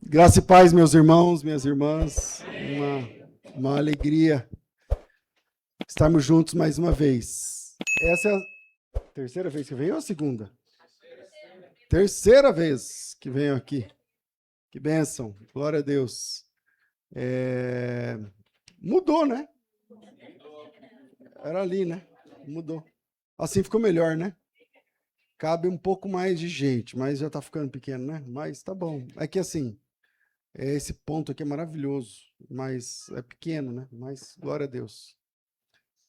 Graça e paz, meus irmãos, minhas irmãs. Uma alegria estarmos juntos mais uma vez. Essa é a terceira vez que eu venho ou a segunda? Terceira vez que venho aqui. Que bênção, glória a Deus. Mudou, né? Era ali, né? Mudou. Assim ficou melhor, né? Cabe um pouco mais de gente, mas já tá ficando pequeno, né? Mas tá bom. É que assim, esse ponto aqui é maravilhoso, mas é pequeno, né? Mas glória a Deus.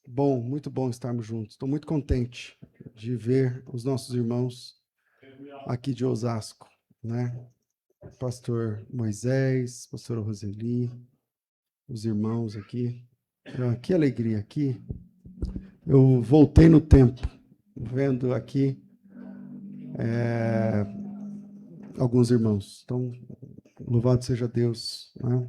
Bom, muito bom estarmos juntos. Estou muito contente de ver os nossos irmãos aqui de Osasco, né? Pastor Moisés, pastor Roseli, os irmãos aqui. Que alegria aqui. Eu voltei no tempo, vendo aqui alguns irmãos. Então, louvado seja Deus, né?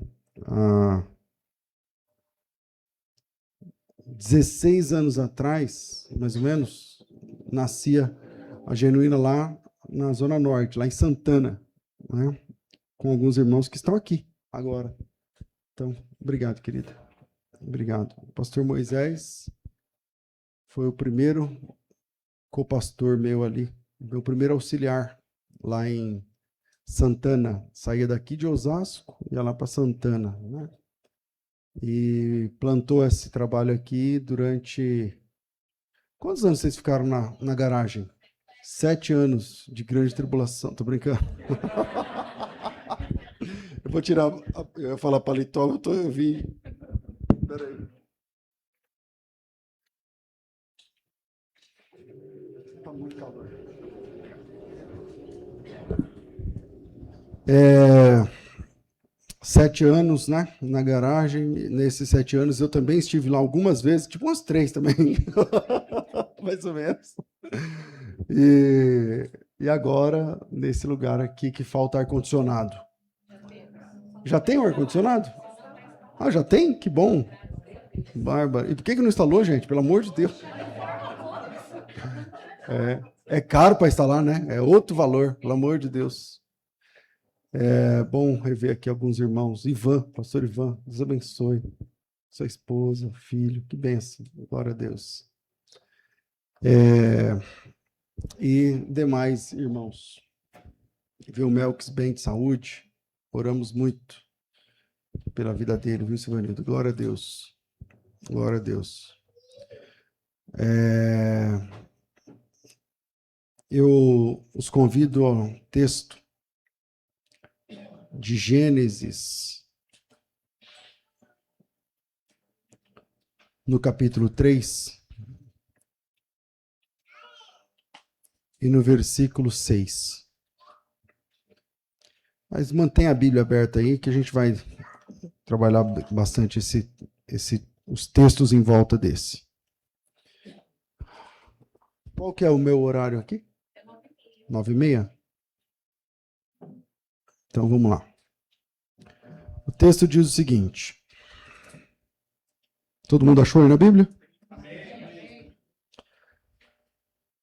16 anos atrás, mais ou menos, nascia a Genuína lá na Zona Norte, lá em Santana, né? Com alguns irmãos que estão aqui agora. Então, obrigado, querida. Obrigado. O pastor Moisés foi o primeiro co-pastor meu ali, meu primeiro auxiliar lá em Santana. Saía daqui de Osasco, ia lá para Santana, né? E plantou esse trabalho aqui durante... Quantos anos vocês ficaram na garagem? 7 anos de grande tribulação. Tô brincando. Eu vou tirar... Eu ia falar paletó, eu vi... Peraí. Tá muito calor. 7 anos, né, na garagem. Nesses 7 anos eu também estive lá algumas vezes, tipo umas 3 também, mais ou menos. E agora, nesse lugar aqui que falta ar-condicionado. Já tem o ar-condicionado? Ah, já tem? Que bom. Bárbara. E por que não instalou, gente? Pelo amor de Deus. É caro para instalar, né? É outro valor, pelo amor de Deus. É bom rever aqui alguns irmãos. Ivan, pastor Ivan, Deus abençoe. Sua esposa, filho, que bênção. Glória a Deus. E demais irmãos. Ver o Melques bem de saúde. Oramos muito pela vida dele, viu, Silvanildo? Glória a Deus. Glória a Deus. Eu os convido ao texto de Gênesis, no capítulo 3, e no versículo 6. Mas mantenha a Bíblia aberta aí, que a gente vai trabalhar bastante os textos em volta desse. Qual que é o meu horário aqui? 9h30? Então vamos lá. O texto diz o seguinte. Todo mundo achou aí na Bíblia?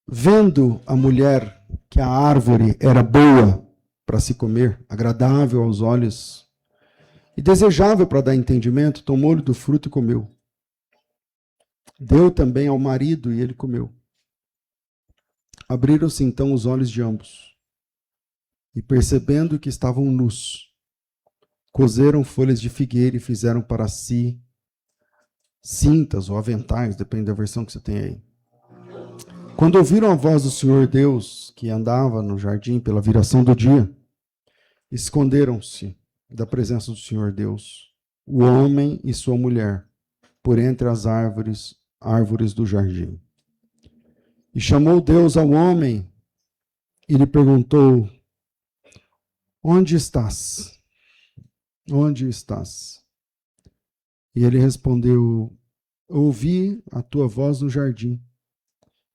Vendo a mulher que a árvore era boa para se comer, agradável aos olhos, e desejável para dar entendimento, tomou-lhe do fruto e comeu. Deu também ao marido e ele comeu. Abriram-se então os olhos de ambos, e percebendo que estavam nus, coseram folhas de figueira e fizeram para si cintas ou aventais, depende da versão que você tem aí. Quando ouviram a voz do Senhor Deus, que andava no jardim pela viração do dia, esconderam-se da presença do Senhor Deus, o homem e sua mulher, por entre as árvores do jardim. E chamou Deus ao homem e lhe perguntou: onde estás? Onde estás? E ele respondeu: ouvi a tua voz no jardim,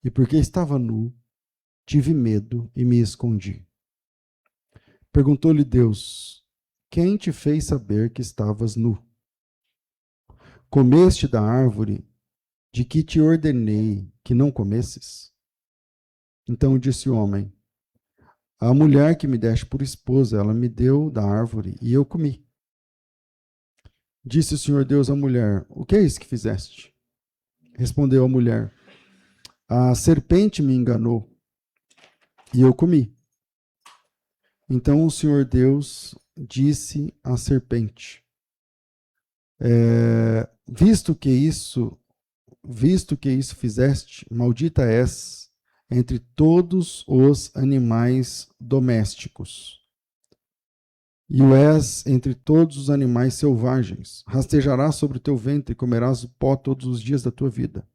e porque estava nu, tive medo e me escondi. Perguntou-lhe Deus: quem te fez saber que estavas nu? Comeste da árvore de que te ordenei que não comesses? Então disse o homem: A mulher que me deste por esposa, ela me deu da árvore e eu comi. Disse o Senhor Deus à mulher: o que é isso que fizeste? Respondeu a mulher: a serpente me enganou e eu comi. Então o Senhor Deus disse à serpente: visto que isso fizeste, maldita és entre todos os animais domésticos, e o és entre todos os animais selvagens. Rastejarás sobre o teu ventre e comerás o pó todos os dias da tua vida.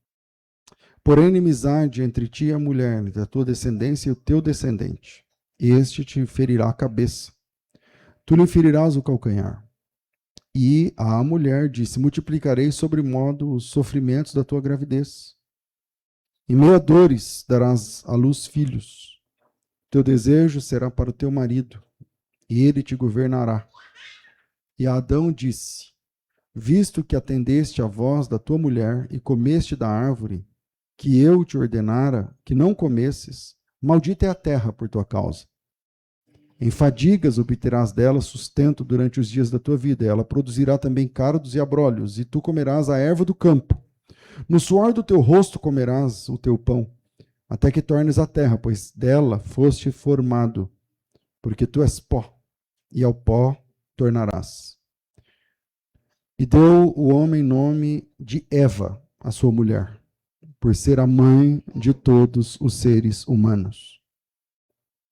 Porém, inimizade entre ti e a mulher, entre a tua descendência e o teu descendente. Este te ferirá a cabeça. Tu lhe ferirás o calcanhar. E a mulher disse: multiplicarei sobremodo os sofrimentos da tua gravidez. Em meio a dores darás à luz filhos. Teu desejo será para o teu marido, e ele te governará. E Adão disse: visto que atendeste à voz da tua mulher e comeste da árvore que eu te ordenara que não comesses, maldita é a terra por tua causa. Em fadigas obterás dela sustento durante os dias da tua vida. Ela produzirá também cardos e abrolhos, e tu comerás a erva do campo. No suor do teu rosto comerás o teu pão, até que tornes a terra, pois dela foste formado, porque tu és pó, e ao pó tornarás. E deu o homem nome de Eva, a sua mulher, por ser a mãe de todos os seres humanos.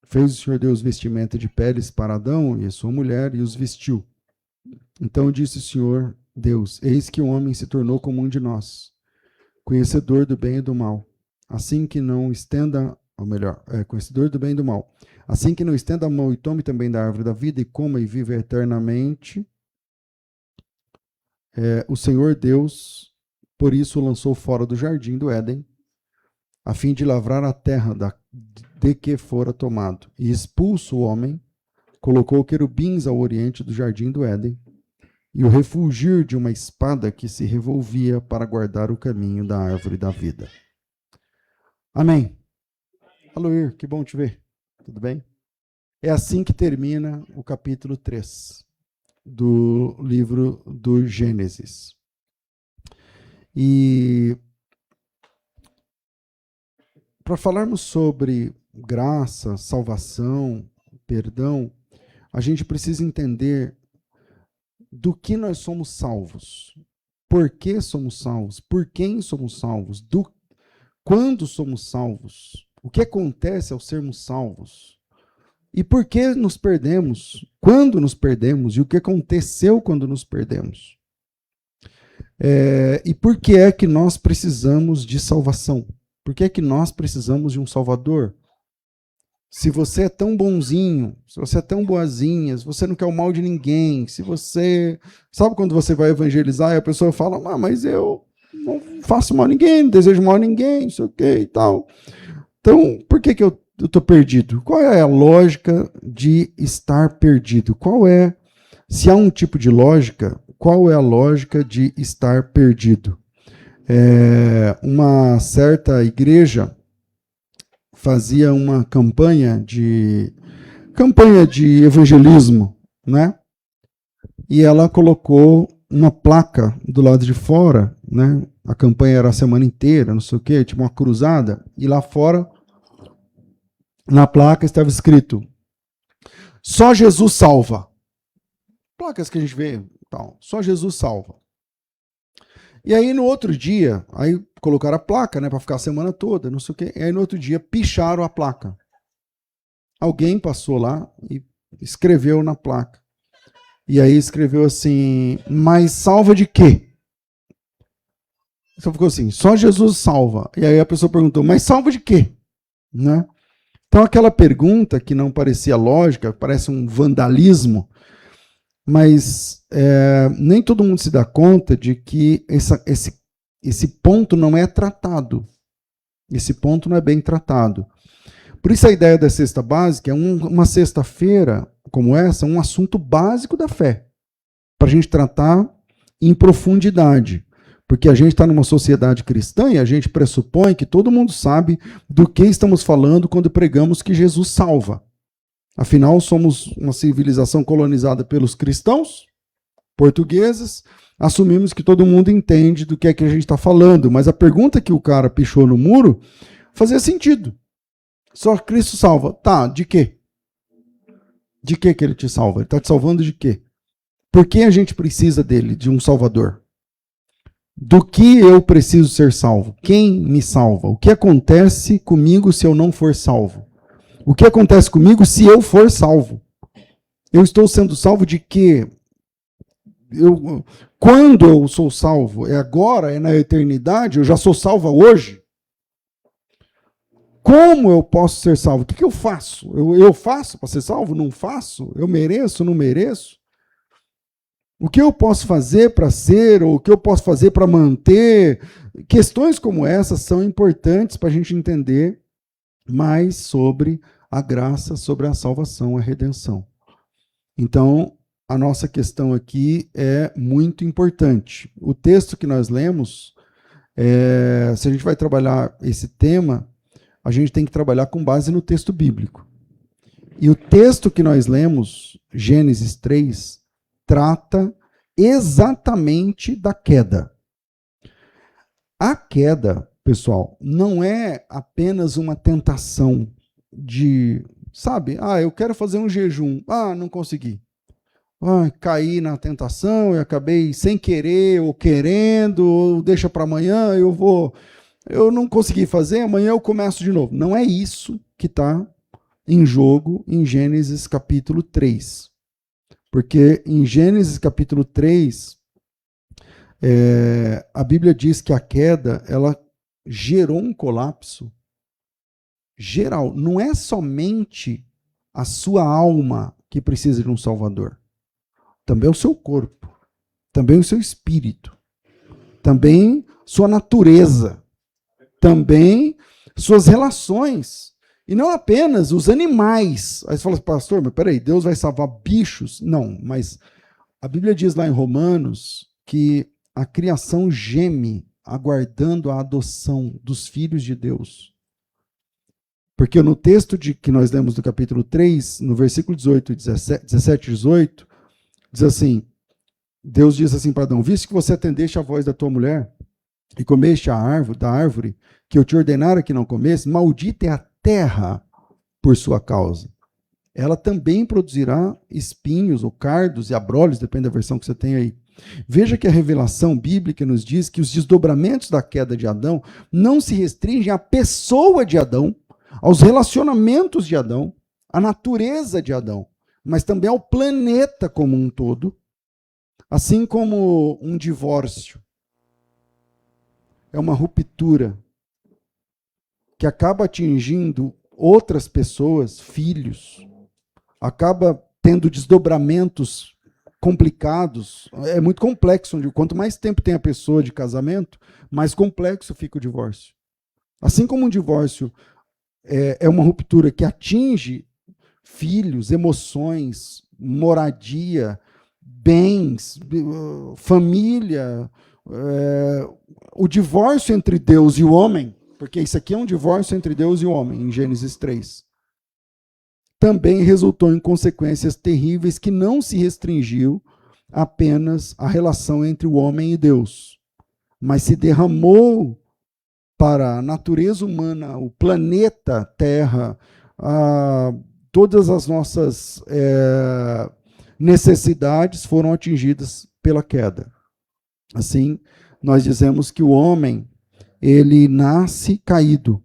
Fez o Senhor Deus vestimenta de peles para Adão e a sua mulher, e os vestiu. Então disse o Senhor Deus: eis que o homem se tornou como um de nós, conhecedor do bem e do mal. Assim que não estenda, ou melhor, conhecedor do bem e do mal. Assim que não estenda a mão e tome também da árvore da vida e coma e viva eternamente. O Senhor Deus, por isso, o lançou fora do jardim do Éden, a fim de lavrar a terra de que fora tomado. E expulso o homem, colocou querubins ao oriente do jardim do Éden, e o refulgir de uma espada que se revolvia para guardar o caminho da árvore da vida. Amém. Aloir, que bom te ver. Tudo bem? É assim que termina o capítulo 3 do livro do Gênesis. E para falarmos sobre graça, salvação, perdão, a gente precisa entender do que nós somos salvos, por que somos salvos, por quem somos salvos, quando somos salvos, o que acontece ao sermos salvos, e por que nos perdemos, quando nos perdemos, e o que aconteceu quando nos perdemos. E por que é que nós precisamos de salvação? Por que é que nós precisamos de um Salvador? Se você é tão bonzinho, se você é tão boazinha, se você não quer o mal de ninguém, se você... Sabe quando você vai evangelizar e a pessoa fala: mas eu não faço mal a ninguém, não desejo mal a ninguém, não sei o que e tal. Então, por que eu estou perdido? Qual é a lógica de estar perdido? Se há um tipo de lógica, qual é a lógica de estar perdido? Uma certa igreja fazia uma campanha de evangelismo, né? E ela colocou uma placa do lado de fora, né? A campanha era a semana inteira, não sei o quê, tipo uma cruzada, e lá fora, na placa estava escrito: só Jesus salva. Placas que a gente vê, tal, só Jesus salva. E aí no outro dia, aí colocaram a placa, né, para ficar a semana toda, não sei o quê. E aí no outro dia picharam a placa. Alguém passou lá e escreveu na placa. E aí escreveu assim: mas salva de quê? Então ficou assim: só Jesus salva. E aí a pessoa perguntou: mas salva de quê? Né? Então aquela pergunta que não parecia lógica, parece um vandalismo, mas nem todo mundo se dá conta de que esse ponto não é tratado. Esse ponto não é bem tratado. Por isso a ideia da cesta básica é uma sexta-feira como essa, um assunto básico da fé, para a gente tratar em profundidade. Porque a gente está numa sociedade cristã e a gente pressupõe que todo mundo sabe do que estamos falando quando pregamos que Jesus salva. Afinal, somos uma civilização colonizada pelos cristãos, portugueses, assumimos que todo mundo entende do que é que a gente está falando, mas a pergunta que o cara pichou no muro fazia sentido. Só Cristo salva. Tá, de quê? De que ele te salva? Ele está te salvando de quê? Por que a gente precisa dele, de um salvador? Do que eu preciso ser salvo? Quem me salva? O que acontece comigo se eu não for salvo? O que acontece comigo se eu for salvo? Eu estou sendo salvo de quê? Quando eu sou salvo? É agora? É na eternidade? Eu já sou salvo hoje? Como eu posso ser salvo? O que eu faço? Eu faço para ser salvo? Não faço? Eu mereço? Não mereço? O que eu posso fazer para ser? Ou o que eu posso fazer para manter? Questões como essas são importantes para a gente entender mais sobre a graça, sobre a salvação, a redenção. Então, a nossa questão aqui é muito importante. O texto que nós lemos, se a gente vai trabalhar esse tema, a gente tem que trabalhar com base no texto bíblico. E o texto que nós lemos, Gênesis 3, trata exatamente da queda. A queda, pessoal, não é apenas uma tentação de, sabe, eu quero fazer um jejum, não consegui. Caí na tentação e acabei sem querer ou querendo, ou deixa para amanhã, eu não consegui fazer, amanhã eu começo de novo. Não é isso que está em jogo em Gênesis capítulo 3. Porque em Gênesis capítulo 3, a Bíblia diz que a queda, ela gerou um colapso geral. Não é somente a sua alma que precisa de um Salvador. Também o seu corpo. Também o seu espírito. Também sua natureza. Também suas relações. E não apenas os animais. Aí você fala, pastor, mas peraí, Deus vai salvar bichos? Não, mas a Bíblia diz lá em Romanos que a criação geme aguardando a adoção dos filhos de Deus. Porque no texto que nós lemos do capítulo 3, no versículo 18, 17 e 18, diz assim, Deus diz assim para Adão, visto que você atendeste a voz da tua mulher e comeste da árvore que eu te ordenara que não comesse, maldita é a terra por sua causa. Ela também produzirá espinhos ou cardos e abrolhos, depende da versão que você tem aí. Veja que a revelação bíblica nos diz que os desdobramentos da queda de Adão não se restringem à pessoa de Adão, aos relacionamentos de Adão, à natureza de Adão, mas também ao planeta como um todo, assim como um divórcio. É uma ruptura que acaba atingindo outras pessoas, filhos, acaba tendo desdobramentos complicados. É muito complexo. Quanto mais tempo tem a pessoa de casamento, mais complexo fica o divórcio. Assim como um divórcio é uma ruptura que atinge filhos, emoções, moradia, bens, família, o divórcio entre Deus e o homem, porque isso aqui é um divórcio entre Deus e o homem, em Gênesis 3, também resultou em consequências terríveis que não se restringiu apenas à relação entre o homem e Deus, mas se derramou para a natureza humana, o planeta Terra, todas as nossas necessidades foram atingidas pela queda. Assim, nós dizemos que o homem, ele nasce caído,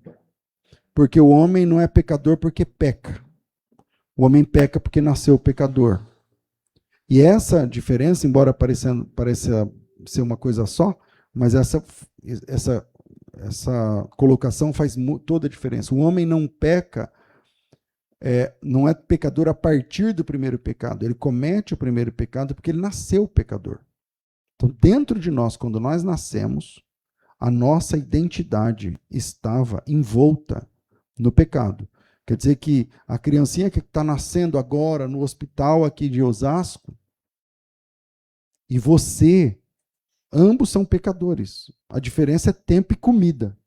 porque o homem não é pecador porque peca. O homem peca porque nasceu pecador. E essa diferença, embora pareça ser uma coisa só, mas essa colocação faz toda a diferença. O homem não peca, não é pecador a partir do primeiro pecado. Ele comete o primeiro pecado porque ele nasceu pecador. Então, dentro de nós, quando nós nascemos, a nossa identidade estava envolta no pecado. Quer dizer que a criancinha que está nascendo agora no hospital aqui de Osasco, e você, ambos são pecadores. A diferença é tempo e comida.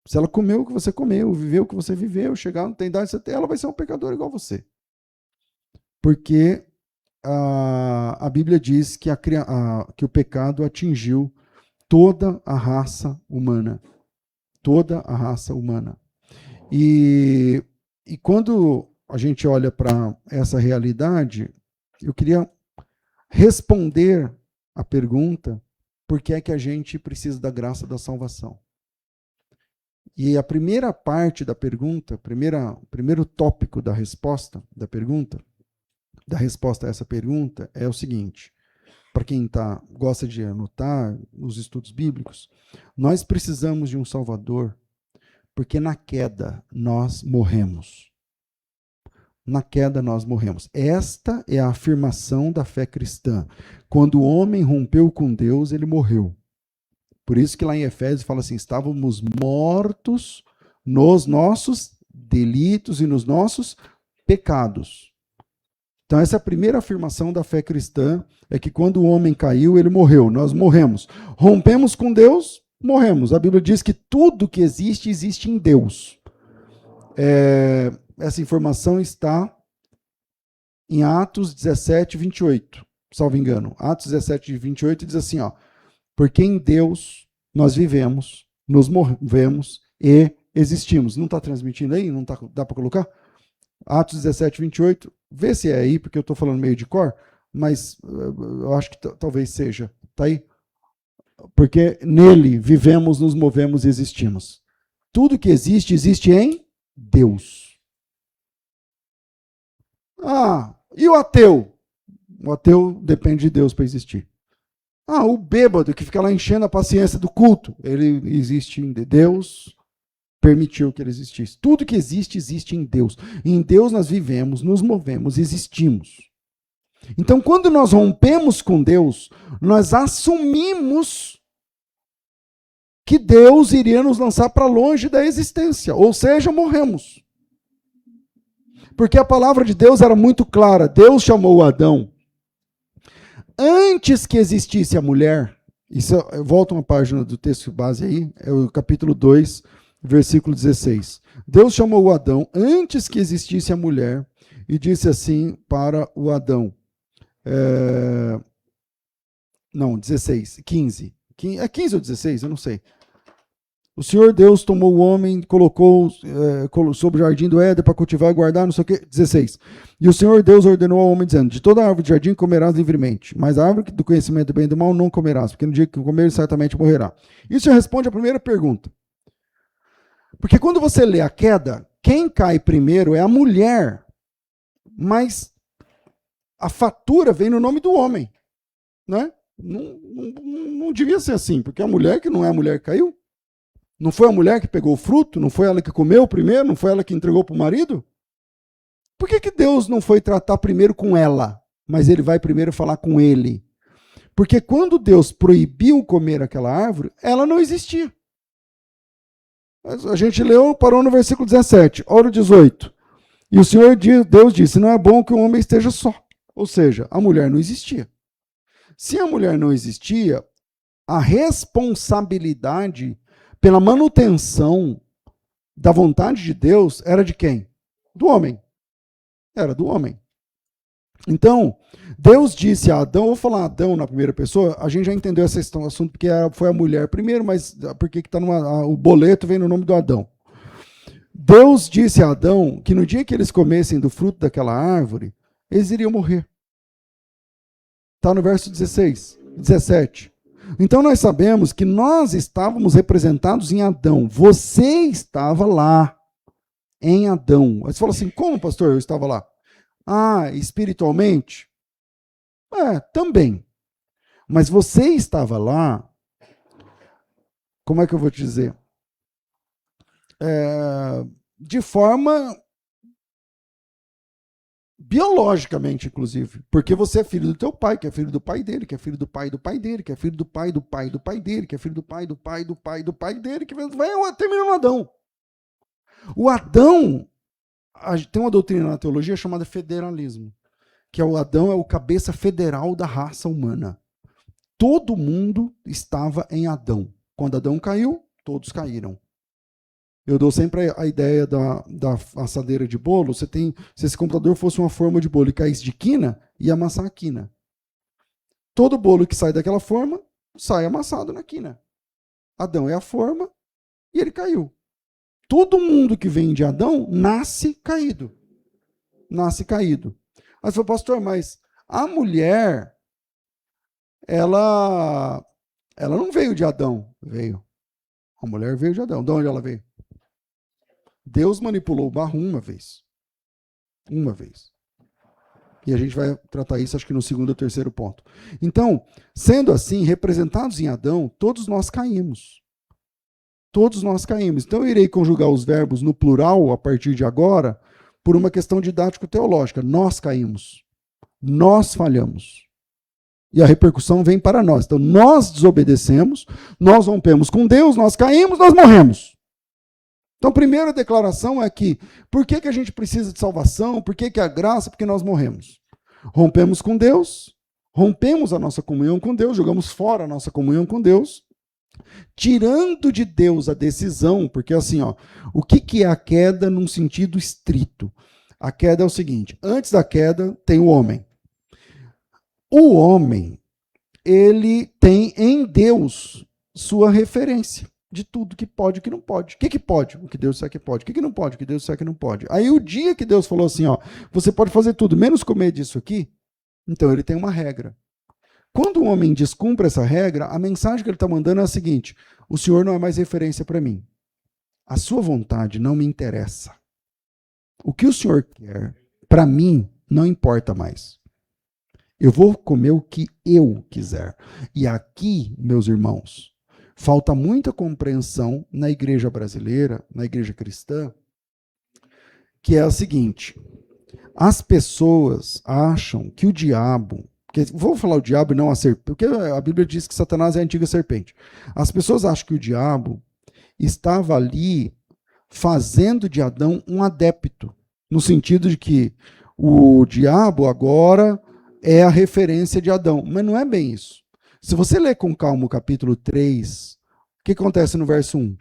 Se ela comeu o que você comeu, viveu o que você viveu, chegar na idade que você tem, ela vai ser um pecador igual você. Porque a Bíblia diz que, que o pecado atingiu toda a raça humana. Toda a raça humana. E quando a gente olha para essa realidade, eu queria responder a pergunta: por que é que a gente precisa da graça da salvação? E a primeira parte da pergunta, primeiro tópico da resposta a essa pergunta é o seguinte: para quem gosta de anotar os estudos bíblicos, nós precisamos de um Salvador, porque na queda nós morremos. Na queda nós morremos. Esta é a afirmação da fé cristã. Quando o homem rompeu com Deus, ele morreu. Por isso que lá em Efésios fala assim: estávamos mortos nos nossos delitos e nos nossos pecados. Então essa é a primeira afirmação da fé cristã, é que quando o homem caiu, ele morreu, nós morremos. Rompemos com Deus, morremos. A Bíblia diz que tudo que existe, existe em Deus. Essa informação está em Atos 17, 28, salvo engano. Atos 17, 28 diz assim, ó: porque em Deus nós vivemos, nos movemos e existimos. Não está transmitindo aí? Não dá para colocar? Atos 17, 28. Vê se é aí, porque eu estou falando meio de cor, mas eu acho que talvez seja. Está aí? Porque nele vivemos, nos movemos e existimos. Tudo que existe, existe em Deus. E o ateu? O ateu depende de Deus para existir. O bêbado que fica lá enchendo a paciência do culto, ele existe em Deus, permitiu que ele existisse. Tudo que existe, existe em Deus. Em Deus nós vivemos, nos movemos, existimos. Então, quando nós rompemos com Deus, nós assumimos que Deus iria nos lançar para longe da existência, ou seja, morremos. Porque a palavra de Deus era muito clara. Deus chamou Adão antes que existisse a mulher. Isso, volta uma página do texto base aí, é o capítulo 2, versículo 16. Deus chamou o Adão antes que existisse a mulher e disse assim para o Adão. 15. É 15 ou 16? Eu não sei. O Senhor Deus tomou o homem, colocou sobre o jardim do Éden para cultivar e guardar, não sei o que. 16. E o Senhor Deus ordenou ao homem, dizendo: de toda a árvore do jardim comerás livremente, mas a árvore do conhecimento do bem e do mal não comerás, porque no dia que comer, certamente morrerá. Isso responde à primeira pergunta. Porque quando você lê a queda, quem cai primeiro é a mulher, mas a fatura vem no nome do homem. Né? Não devia ser assim, porque a mulher que não é a mulher que caiu. Não foi a mulher que pegou o fruto? Não foi ela que comeu primeiro? Não foi ela que entregou para o marido? Por que Deus não foi tratar primeiro com ela, mas ele vai primeiro falar com ele? Porque quando Deus proibiu comer aquela árvore, ela não existia. A gente parou no versículo 17. Olha o 18. E o Senhor Deus disse: não é bom que o homem esteja só. Ou seja, a mulher não existia. Se a mulher não existia, a responsabilidade pela manutenção da vontade de Deus era de quem? Do homem. Era do homem. Então, Deus disse a Adão, vou falar Adão na primeira pessoa, a gente já entendeu esse assunto porque foi a mulher primeiro, mas porque que o boleto vem no nome do Adão. Deus disse a Adão que no dia que eles comessem do fruto daquela árvore, eles iriam morrer. Está no verso 17. Então nós sabemos que nós estávamos representados em Adão. Você estava lá, em Adão. Aí você fala assim: como, pastor, eu estava lá? Espiritualmente? Também. Mas você estava lá, como é que eu vou te dizer? De forma biologicamente, inclusive, porque você é filho do teu pai, que é filho do pai dele, que é filho do pai do pai dele, que é filho do pai do pai do pai dele, que é filho do pai do pai do pai do pai dele, que vai terminar no Adão. O Adão, tem uma doutrina na teologia chamada federalismo, que o Adão é o cabeça federal da raça humana. Todo mundo estava em Adão. Quando Adão caiu, todos caíram. Eu dou sempre a ideia da assadeira de bolo. Se esse computador fosse uma forma de bolo e caísse de quina, ia amassar a quina. Todo bolo que sai daquela forma, sai amassado na quina. Adão é a forma e ele caiu. Todo mundo que vem de Adão nasce caído. Nasce caído. Aí você falou, pastor, mas a mulher, ela não veio de Adão. Veio. A mulher veio de Adão. De onde ela veio? Deus manipulou o barro uma vez. Uma vez. E a gente vai tratar isso, acho que no segundo ou terceiro ponto. Então, sendo assim, representados em Adão, todos nós caímos. Todos nós caímos. Então, eu irei conjugar os verbos no plural, a partir de agora, por uma questão didático-teológica. Nós caímos. Nós falhamos. E a repercussão vem para nós. Então, nós desobedecemos, nós rompemos com Deus, nós caímos, nós morremos. Então, a primeira declaração é que, por que a gente precisa de salvação? Por que a graça? Porque nós morremos. Rompemos com Deus, rompemos a nossa comunhão com Deus, jogamos fora a nossa comunhão com Deus, tirando de Deus a decisão, porque assim, o que é a queda num sentido estrito? A queda é o seguinte, antes da queda tem o homem. O homem, ele tem em Deus sua referência de tudo que pode e que não pode. O que pode? O que Deus disser que pode. O que não pode? O que Deus disser que não pode. Aí o dia que Deus falou assim, você pode fazer tudo, menos comer disso aqui, então ele tem uma regra. Quando o homem descumpre essa regra, a mensagem que ele está mandando é a seguinte, o Senhor não é mais referência para mim. A sua vontade não me interessa. O que o Senhor quer, para mim, não importa mais. Eu vou comer o que eu quiser. E aqui, meus irmãos, falta muita compreensão na igreja brasileira, na igreja cristã, que é o seguinte, as pessoas acham que o diabo, vou falar o diabo e não a serpente, porque a Bíblia diz que Satanás é a antiga serpente. As pessoas acham que o diabo estava ali fazendo de Adão um adepto, no sentido de que o diabo agora é a referência de Adão, mas não é bem isso. Se você ler com calma o capítulo 3, o que acontece no verso 1?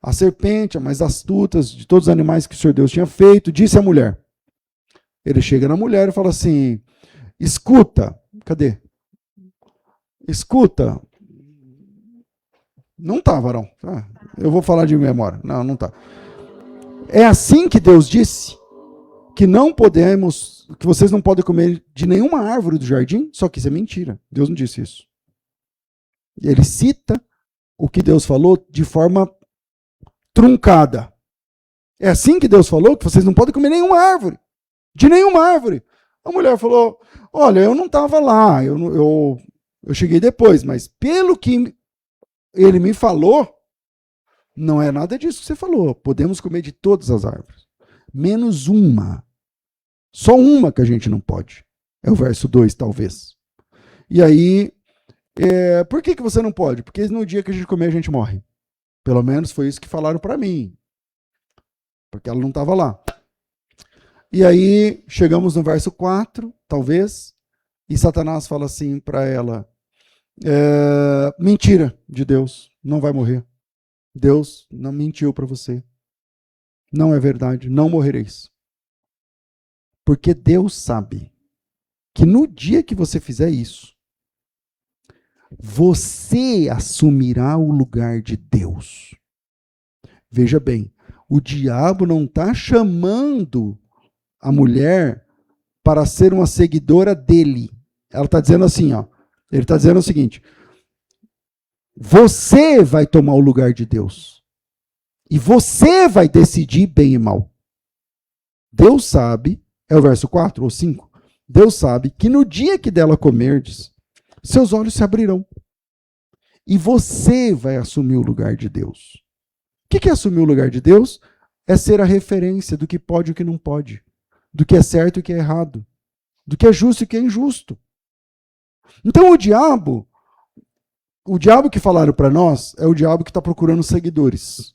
A serpente, a mais astuta de todos os animais que o Senhor Deus tinha feito, disse à mulher. Ele chega na mulher e fala assim, escuta, cadê? Escuta. Não tá, varão. Eu vou falar de memória. Não tá. É assim que Deus disse que não podemos, que vocês não podem comer de nenhuma árvore do jardim, só que isso é mentira. Deus não disse isso. Ele cita o que Deus falou de forma truncada. É assim que Deus falou que vocês não podem comer nenhuma árvore. De nenhuma árvore. A mulher falou, olha, eu não estava lá, eu cheguei depois, mas pelo que ele me falou, não é nada disso que você falou. Podemos comer de todas as árvores. Menos uma. Só uma que a gente não pode. É o verso 2, talvez. E aí, por que você não pode? Porque no dia que a gente comer, a gente morre. Pelo menos foi isso que falaram para mim. Porque ela não estava lá. E aí, chegamos no verso 4, talvez, e Satanás fala assim para ela, mentira de Deus, não vai morrer. Deus não mentiu para você. Não é verdade, não morrereis. Porque Deus sabe que no dia que você fizer isso, você assumirá o lugar de Deus. Veja bem, o diabo não está chamando a mulher para ser uma seguidora dele. Ela está dizendo assim, ele está dizendo o seguinte, você vai tomar o lugar de Deus. E você vai decidir bem e mal. Deus sabe, é o verso 4 ou 5, Deus sabe que no dia que dela comerdes, seus olhos se abrirão. E você vai assumir o lugar de Deus. O que é assumir o lugar de Deus? É ser a referência do que pode e o que não pode. Do que é certo e o que é errado. Do que é justo e o que é injusto. Então o diabo que falaram para nós é o diabo que está procurando seguidores.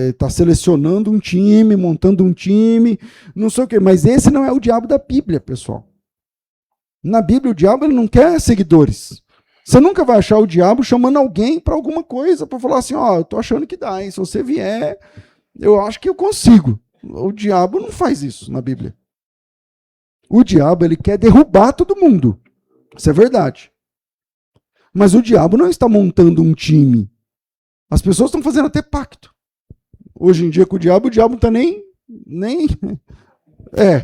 Está selecionando um time, montando um time, não sei o quê. Mas esse não é o diabo da Bíblia, pessoal. Na Bíblia, o diabo ele não quer seguidores. Você nunca vai achar o diabo chamando alguém para alguma coisa, para falar assim, ó, eu tô achando que dá, hein? Se você vier, eu acho que eu consigo. O diabo não faz isso na Bíblia. O diabo, ele quer derrubar todo mundo. Isso é verdade. Mas o diabo não está montando um time. As pessoas estão fazendo até pacto. Hoje em dia com o diabo não está nem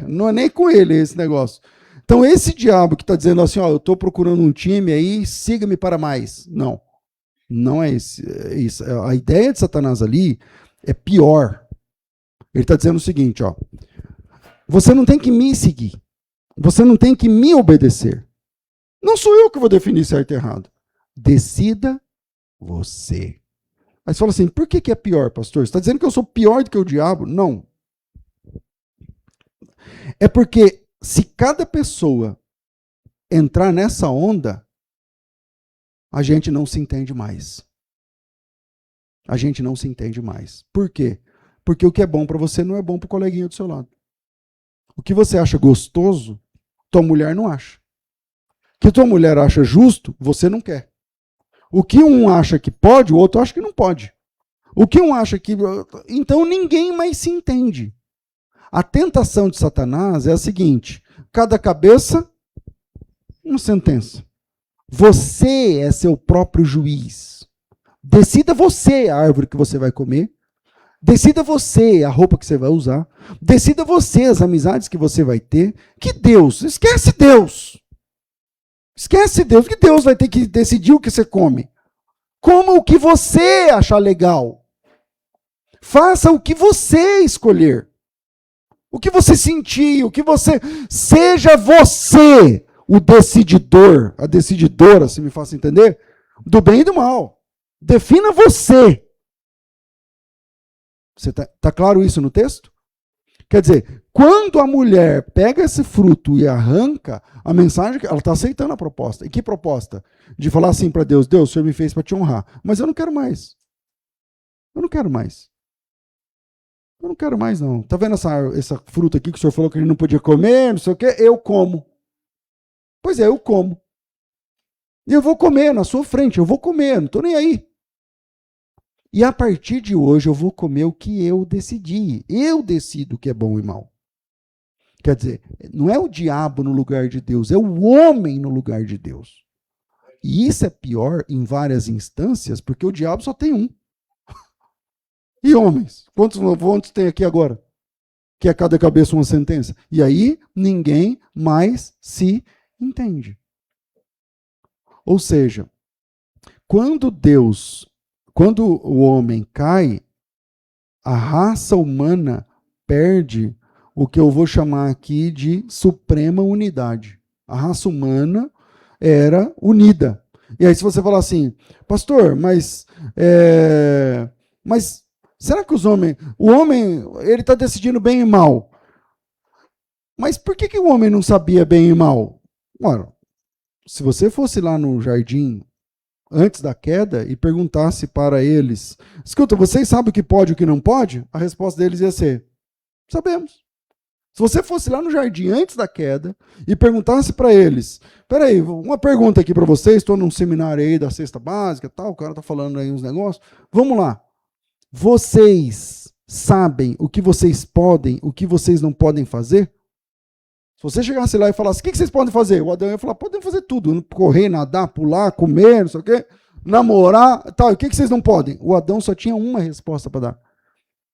não é nem com ele esse negócio. Então esse diabo que está dizendo assim, ó, eu estou procurando um time aí, siga-me para mais. Não, não é isso. A ideia de Satanás ali é pior. Ele está dizendo o seguinte, ó, você não tem que me seguir, você não tem que me obedecer. Não sou eu que vou definir certo e errado. Decida você. Aí você fala assim, por que é pior, pastor? Você está dizendo que eu sou pior do que o diabo? Não. É porque se cada pessoa entrar nessa onda, a gente não se entende mais. A gente não se entende mais. Por quê? Porque o que é bom para você não é bom para o coleguinha do seu lado. O que você acha gostoso, tua mulher não acha. O que tua mulher acha justo, você não quer. O que um acha que pode, o outro acha que não pode. O que um acha que... Então ninguém mais se entende. A tentação de Satanás é a seguinte, cada cabeça, uma sentença. Você é seu próprio juiz. Decida você a árvore que você vai comer. Decida você a roupa que você vai usar. Decida você as amizades que você vai ter. Que Deus? Esquece Deus. Esquece Deus. Que Deus vai ter que decidir o que você come. Coma o que você achar legal. Faça o que você escolher. O que você sentir, o que você... Seja você o decididor, a decididora, se me faça entender, do bem e do mal. Defina você. Você tá claro isso no texto? Quer dizer, quando a mulher pega esse fruto e arranca, a mensagem, ela está aceitando a proposta. E que proposta? De falar assim para Deus, Deus, o Senhor me fez para te honrar, mas eu não quero mais. Eu não quero mais. Eu não quero mais, não. Tá vendo essa fruta aqui que o senhor falou que a gente não podia comer, não sei o quê? Eu como. Pois é, eu como. E eu vou comer na sua frente, eu vou comer, não estou nem aí. E a partir de hoje eu vou comer o que eu decidi. Eu decido o que é bom e mal. Quer dizer, não é o diabo no lugar de Deus, é o homem no lugar de Deus. E isso é pior em várias instâncias, porque o diabo só tem um. E homens? Quantos tem aqui agora? Que é cada cabeça uma sentença. E aí, ninguém mais se entende. Ou seja, quando o homem cai, a raça humana perde o que eu vou chamar aqui de suprema unidade. A raça humana era unida. E aí se você falar assim, pastor, mas será que o homem, ele está decidindo bem e mal? Mas por que o homem não sabia bem e mal? Ora, se você fosse lá no jardim antes da queda e perguntasse para eles, escuta, vocês sabem o que pode e o que não pode? A resposta deles ia ser, sabemos. Se você fosse lá no jardim antes da queda e perguntasse para eles, peraí, uma pergunta aqui para vocês, estou num seminário aí da cesta básica, tal, o cara está falando aí uns negócios, vamos lá. Vocês sabem o que vocês podem, o que vocês não podem fazer? Se você chegasse lá e falasse, o que vocês podem fazer? O Adão ia falar, podem fazer tudo, correr, nadar, pular, comer, não sei o quê, namorar, tal. O que vocês não podem? O Adão só tinha uma resposta para dar.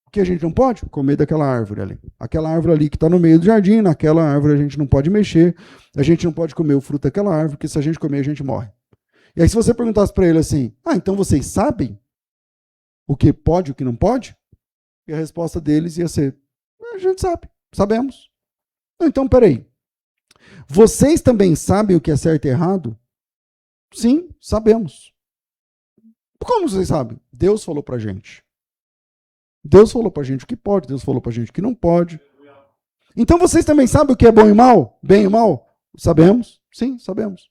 O que a gente não pode? Comer daquela árvore ali. Aquela árvore ali que está no meio do jardim, naquela árvore a gente não pode mexer, a gente não pode comer o fruto daquela árvore, porque se a gente comer, a gente morre. E aí se você perguntasse para ele assim, então vocês sabem o que pode e o que não pode? E a resposta deles ia ser, a gente sabe, sabemos. Então, peraí. Vocês também sabem o que é certo e errado? Sim, sabemos. Como vocês sabem? Deus falou pra gente. Deus falou pra gente o que pode, Deus falou pra gente o que não pode. Então vocês também sabem o que é bom e mal? Bem e mal? Sabemos? Sim, sabemos.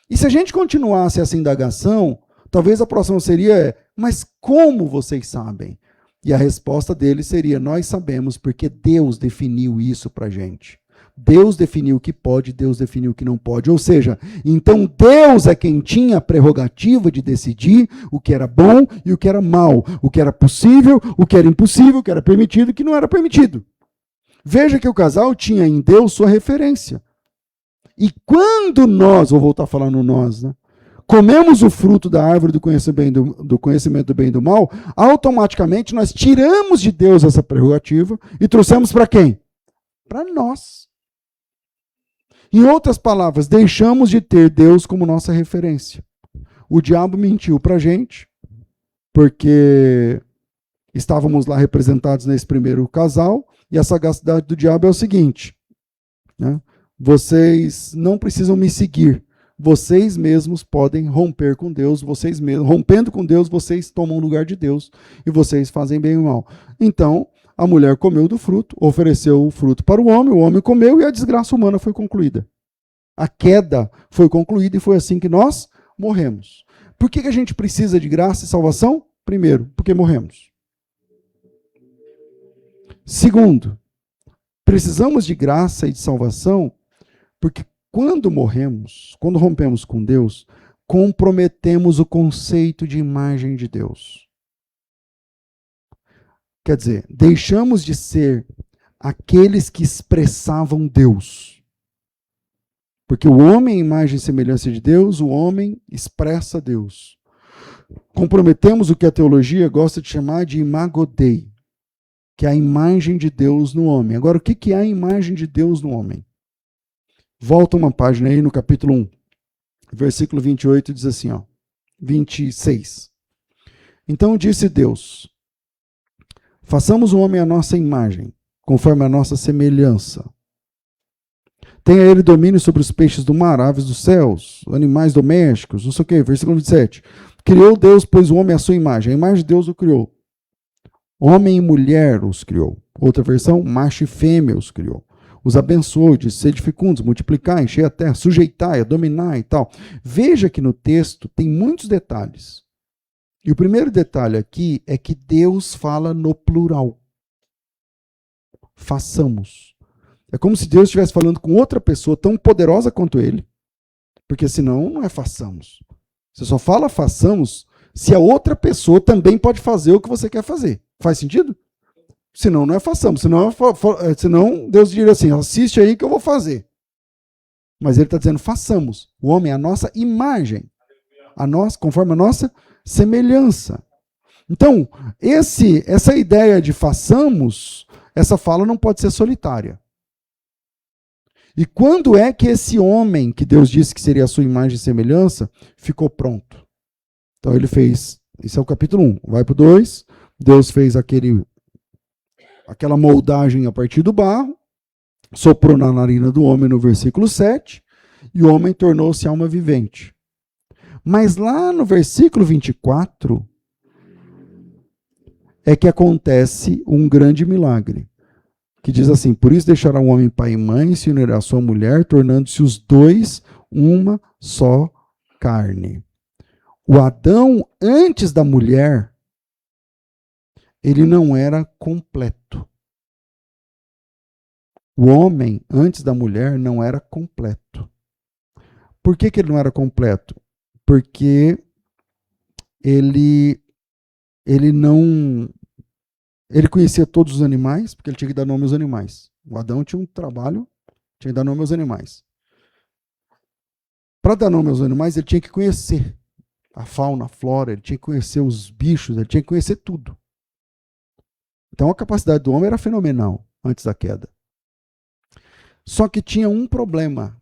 E se a gente continuasse essa indagação, talvez a próxima seria, mas como vocês sabem? E a resposta deles seria, nós sabemos porque Deus definiu isso pra gente. Deus definiu o que pode, Deus definiu o que não pode. Ou seja, então Deus é quem tinha a prerrogativa de decidir o que era bom e o que era mal, o que era possível, o que era impossível, o que era permitido e o que não era permitido. Veja que o casal tinha em Deus sua referência. E quando nós, vou voltar a falar no nós, né? Comemos o fruto da árvore do conhecimento do bem e do mal, automaticamente nós tiramos de Deus essa prerrogativa e trouxemos para quem? Para nós. Em outras palavras, deixamos de ter Deus como nossa referência. O diabo mentiu para a gente, porque estávamos lá representados nesse primeiro casal, e a sagacidade do diabo é o seguinte, né? Vocês não precisam me seguir, vocês mesmos podem romper com Deus, vocês mesmos, rompendo com Deus, vocês tomam o lugar de Deus, e vocês fazem bem e mal. Então, a mulher comeu do fruto, ofereceu o fruto para o homem comeu e a desgraça humana foi concluída. A queda foi concluída e foi assim que nós morremos. Por que a gente precisa de graça e salvação? Primeiro, porque morremos. Segundo, precisamos de graça e de salvação porque quando morremos, quando rompemos com Deus, comprometemos o conceito de imagem de Deus. Quer dizer, deixamos de ser aqueles que expressavam Deus. Porque o homem é imagem e semelhança de Deus, o homem expressa Deus. Comprometemos o que a teologia gosta de chamar de imago Dei, que é a imagem de Deus no homem. Agora, o que é a imagem de Deus no homem? Volta uma página aí no capítulo 1, versículo 28, diz assim, 26. Então disse Deus, façamos o homem à nossa imagem, conforme a nossa semelhança. Tenha ele domínio sobre os peixes do mar, aves dos céus, animais domésticos, não sei o quê. Versículo 27. Criou Deus, pois o homem à sua imagem. A imagem de Deus o criou. Homem e mulher os criou. Outra versão, macho e fêmea os criou. Os abençoou, disse, sede fecundos, multiplicar, encher a terra, sujeitar, dominar e tal. Veja que no texto tem muitos detalhes. E o primeiro detalhe aqui é que Deus fala no plural. Façamos. É como se Deus estivesse falando com outra pessoa tão poderosa quanto ele, porque senão não é façamos. Você só fala façamos se a outra pessoa também pode fazer o que você quer fazer. Faz sentido? Senão não é façamos. Senão Deus diria assim, assiste aí que eu vou fazer. Mas ele está dizendo façamos. O homem é a nossa imagem, conforme a nossa semelhança. Então, essa ideia de façamos, essa fala não pode ser solitária. E quando é que esse homem, que Deus disse que seria a sua imagem e semelhança, ficou pronto? Então ele fez, esse é o capítulo 1, vai para o 2, Deus fez aquela moldagem a partir do barro, soprou na narina do homem no versículo 7, e o homem tornou-se alma vivente. Mas lá no versículo 24, é que acontece um grande milagre. Que diz assim, por isso deixará o homem pai e mãe, se unirá à sua mulher, tornando-se os dois uma só carne. O Adão, antes da mulher, ele não era completo. O homem, antes da mulher, não era completo. Por que ele não era completo? Porque ele conhecia todos os animais, porque ele tinha que dar nome aos animais. O Adão tinha um trabalho, tinha que dar nome aos animais. Para dar nome aos animais, ele tinha que conhecer a fauna, a flora, ele tinha que conhecer os bichos, ele tinha que conhecer tudo. Então a capacidade do homem era fenomenal antes da queda. Só que tinha um problema.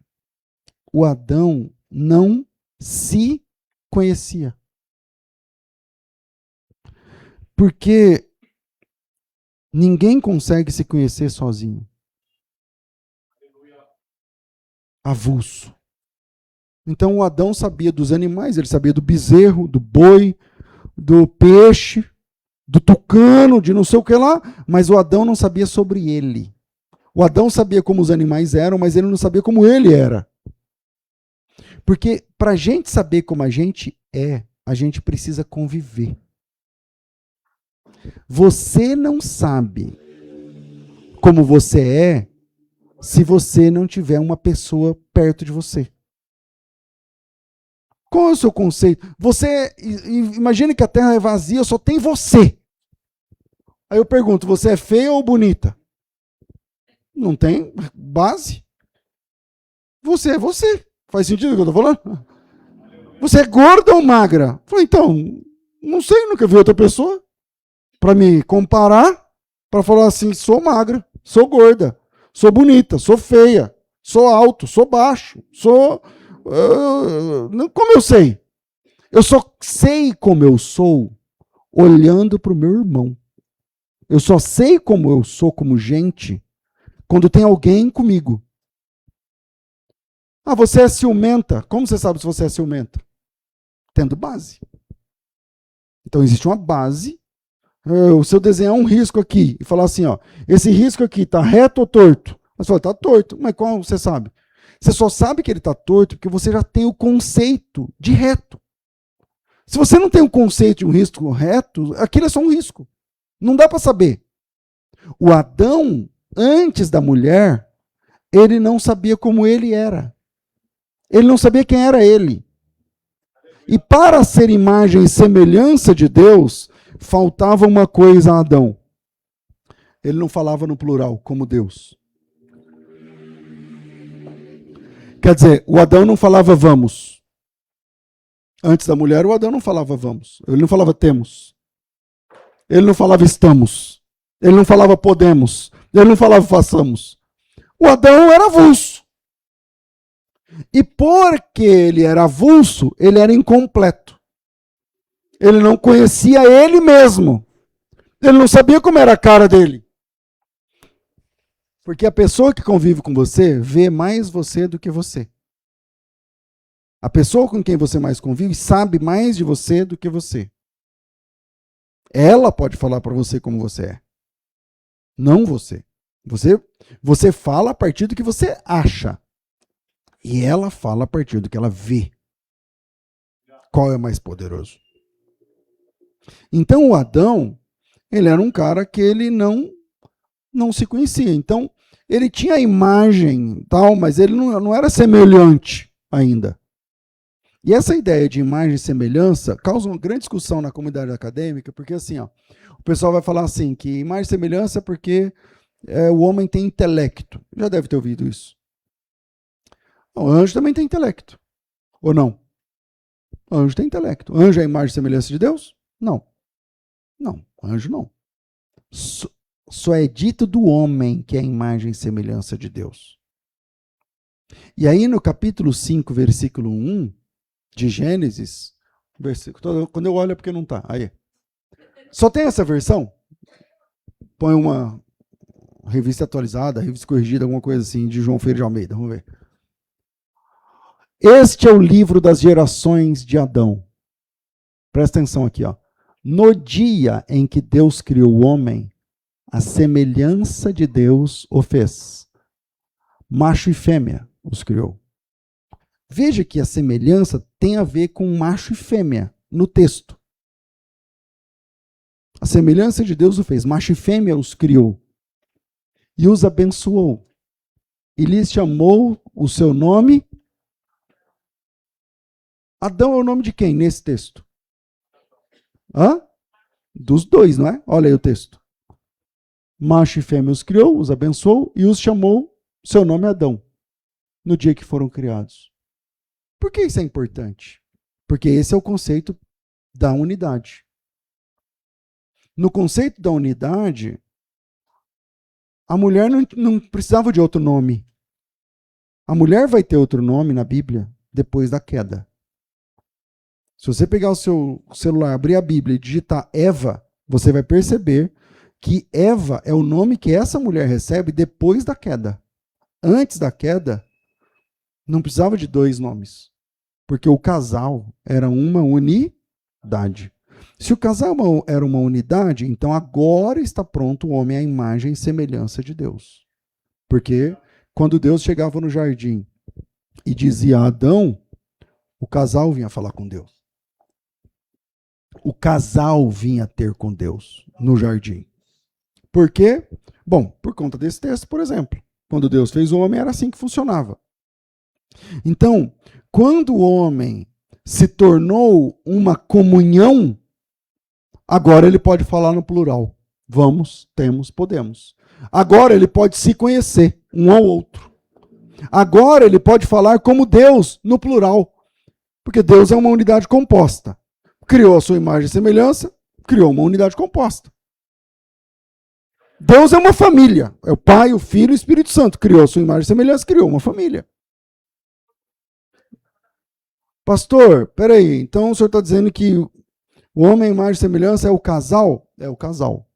O Adão não se conhecia. Porque ninguém consegue se conhecer sozinho. Avulso. Então o Adão sabia dos animais, ele sabia do bezerro, do boi, do peixe, do tucano, de não sei o que lá, mas o Adão não sabia sobre ele. O Adão sabia como os animais eram, mas ele não sabia como ele era. Porque para a gente saber como a gente é, a gente precisa conviver. Você não sabe como você é Se você não tiver uma pessoa perto de você. Qual é o seu conceito? Você imagine que a Terra é vazia, só tem você. Aí eu pergunto, você é feia ou bonita? Não tem base. Você é você. Faz sentido o que eu estou falando? Você é gorda ou magra? Eu falei, então, não sei, nunca vi outra pessoa para me comparar, para falar assim, sou magra, sou gorda, sou bonita, sou feia, sou alto, sou baixo, sou... como eu sei? Eu só sei como eu sou olhando para o meu irmão. Eu só sei como eu sou como gente quando tem alguém comigo. Ah, você é ciumenta. Como você sabe se você é ciumenta? Tendo base. Então existe uma base. Se eu desenhar um risco aqui e falar assim, ó, esse risco aqui está reto ou torto? Você fala, está torto. Mas qual você sabe? Você só sabe que ele está torto porque você já tem o conceito de reto. Se você não tem o conceito de um risco reto, aquilo é só um risco. Não dá para saber. O Adão, antes da mulher, ele não sabia como ele era. Ele não sabia quem era ele. E para ser imagem e semelhança de Deus, faltava uma coisa a Adão. Ele não falava no plural, como Deus. Quer dizer, o Adão não falava vamos. Antes da mulher, o Adão não falava vamos. Ele não falava temos. Ele não falava estamos. Ele não falava podemos. Ele não falava façamos. O Adão era avulso. E porque ele era avulso, ele era incompleto. Ele não conhecia ele mesmo. Ele não sabia como era a cara dele. Porque a pessoa que convive com você vê mais você do que você. A pessoa com quem você mais convive sabe mais de você do que você. Ela pode falar para você como você é. Não você. Você fala a partir do que você acha. E ela fala a partir do que ela vê. Qual é mais poderoso? Então o Adão, ele era um cara que ele não se conhecia. Então ele tinha a imagem tal, mas ele não era semelhante ainda. E essa ideia de imagem e semelhança causa uma grande discussão na comunidade acadêmica, porque assim, ó, o pessoal vai falar assim, que imagem e semelhança é porque o homem tem intelecto. Já deve ter ouvido isso. O anjo também tem intelecto. Ou não? O anjo tem intelecto. O anjo é a imagem e semelhança de Deus? Não. Não, anjo não. Só é dito do homem que é a imagem e semelhança de Deus. E aí no capítulo 5, versículo 1 de Gênesis, quando eu olho é porque não está. Aí. Só tem essa versão? Põe uma revista atualizada, revista corrigida, alguma coisa assim, de João Ferreira de Almeida. Vamos ver. Este é o livro das gerações de Adão. Presta atenção aqui, ó. No dia em que Deus criou o homem, a semelhança de Deus o fez. Macho e fêmea os criou. Veja que a semelhança tem a ver com macho e fêmea no texto. A semelhança de Deus o fez. Macho e fêmea os criou. E os abençoou. E lhes chamou o seu nome. Adão é o nome de quem nesse texto? Hã? Dos dois, não é? Olha aí o texto. Macho e fêmea os criou, os abençoou e os chamou, seu nome é Adão, no dia que foram criados. Por que isso é importante? Porque esse é o conceito da unidade. No conceito da unidade, a mulher não precisava de outro nome. A mulher vai ter outro nome na Bíblia depois da queda. Se você pegar o seu celular, abrir a Bíblia e digitar Eva, você vai perceber que Eva é o nome que essa mulher recebe depois da queda. Antes da queda, não precisava de dois nomes, porque o casal era uma unidade. Se o casal era uma unidade, então agora está pronto o homem à imagem e semelhança de Deus. Porque quando Deus chegava no jardim e dizia a Adão, o casal vinha falar com Deus. O casal vinha ter com Deus no jardim. Por quê? Bom, por conta desse texto, por exemplo. Quando Deus fez o homem, era assim que funcionava. Então, quando o homem se tornou uma comunhão, agora ele pode falar no plural. Vamos, temos, podemos. Agora ele pode se conhecer um ao outro. Agora ele pode falar como Deus no plural. Porque Deus é uma unidade composta. Criou a sua imagem e semelhança, criou uma unidade composta. Deus é uma família. É o Pai, o Filho e o Espírito Santo. Criou a sua imagem e semelhança, criou uma família. Pastor, peraí, então o senhor está dizendo que o homem, imagem e semelhança é o casal? É o casal.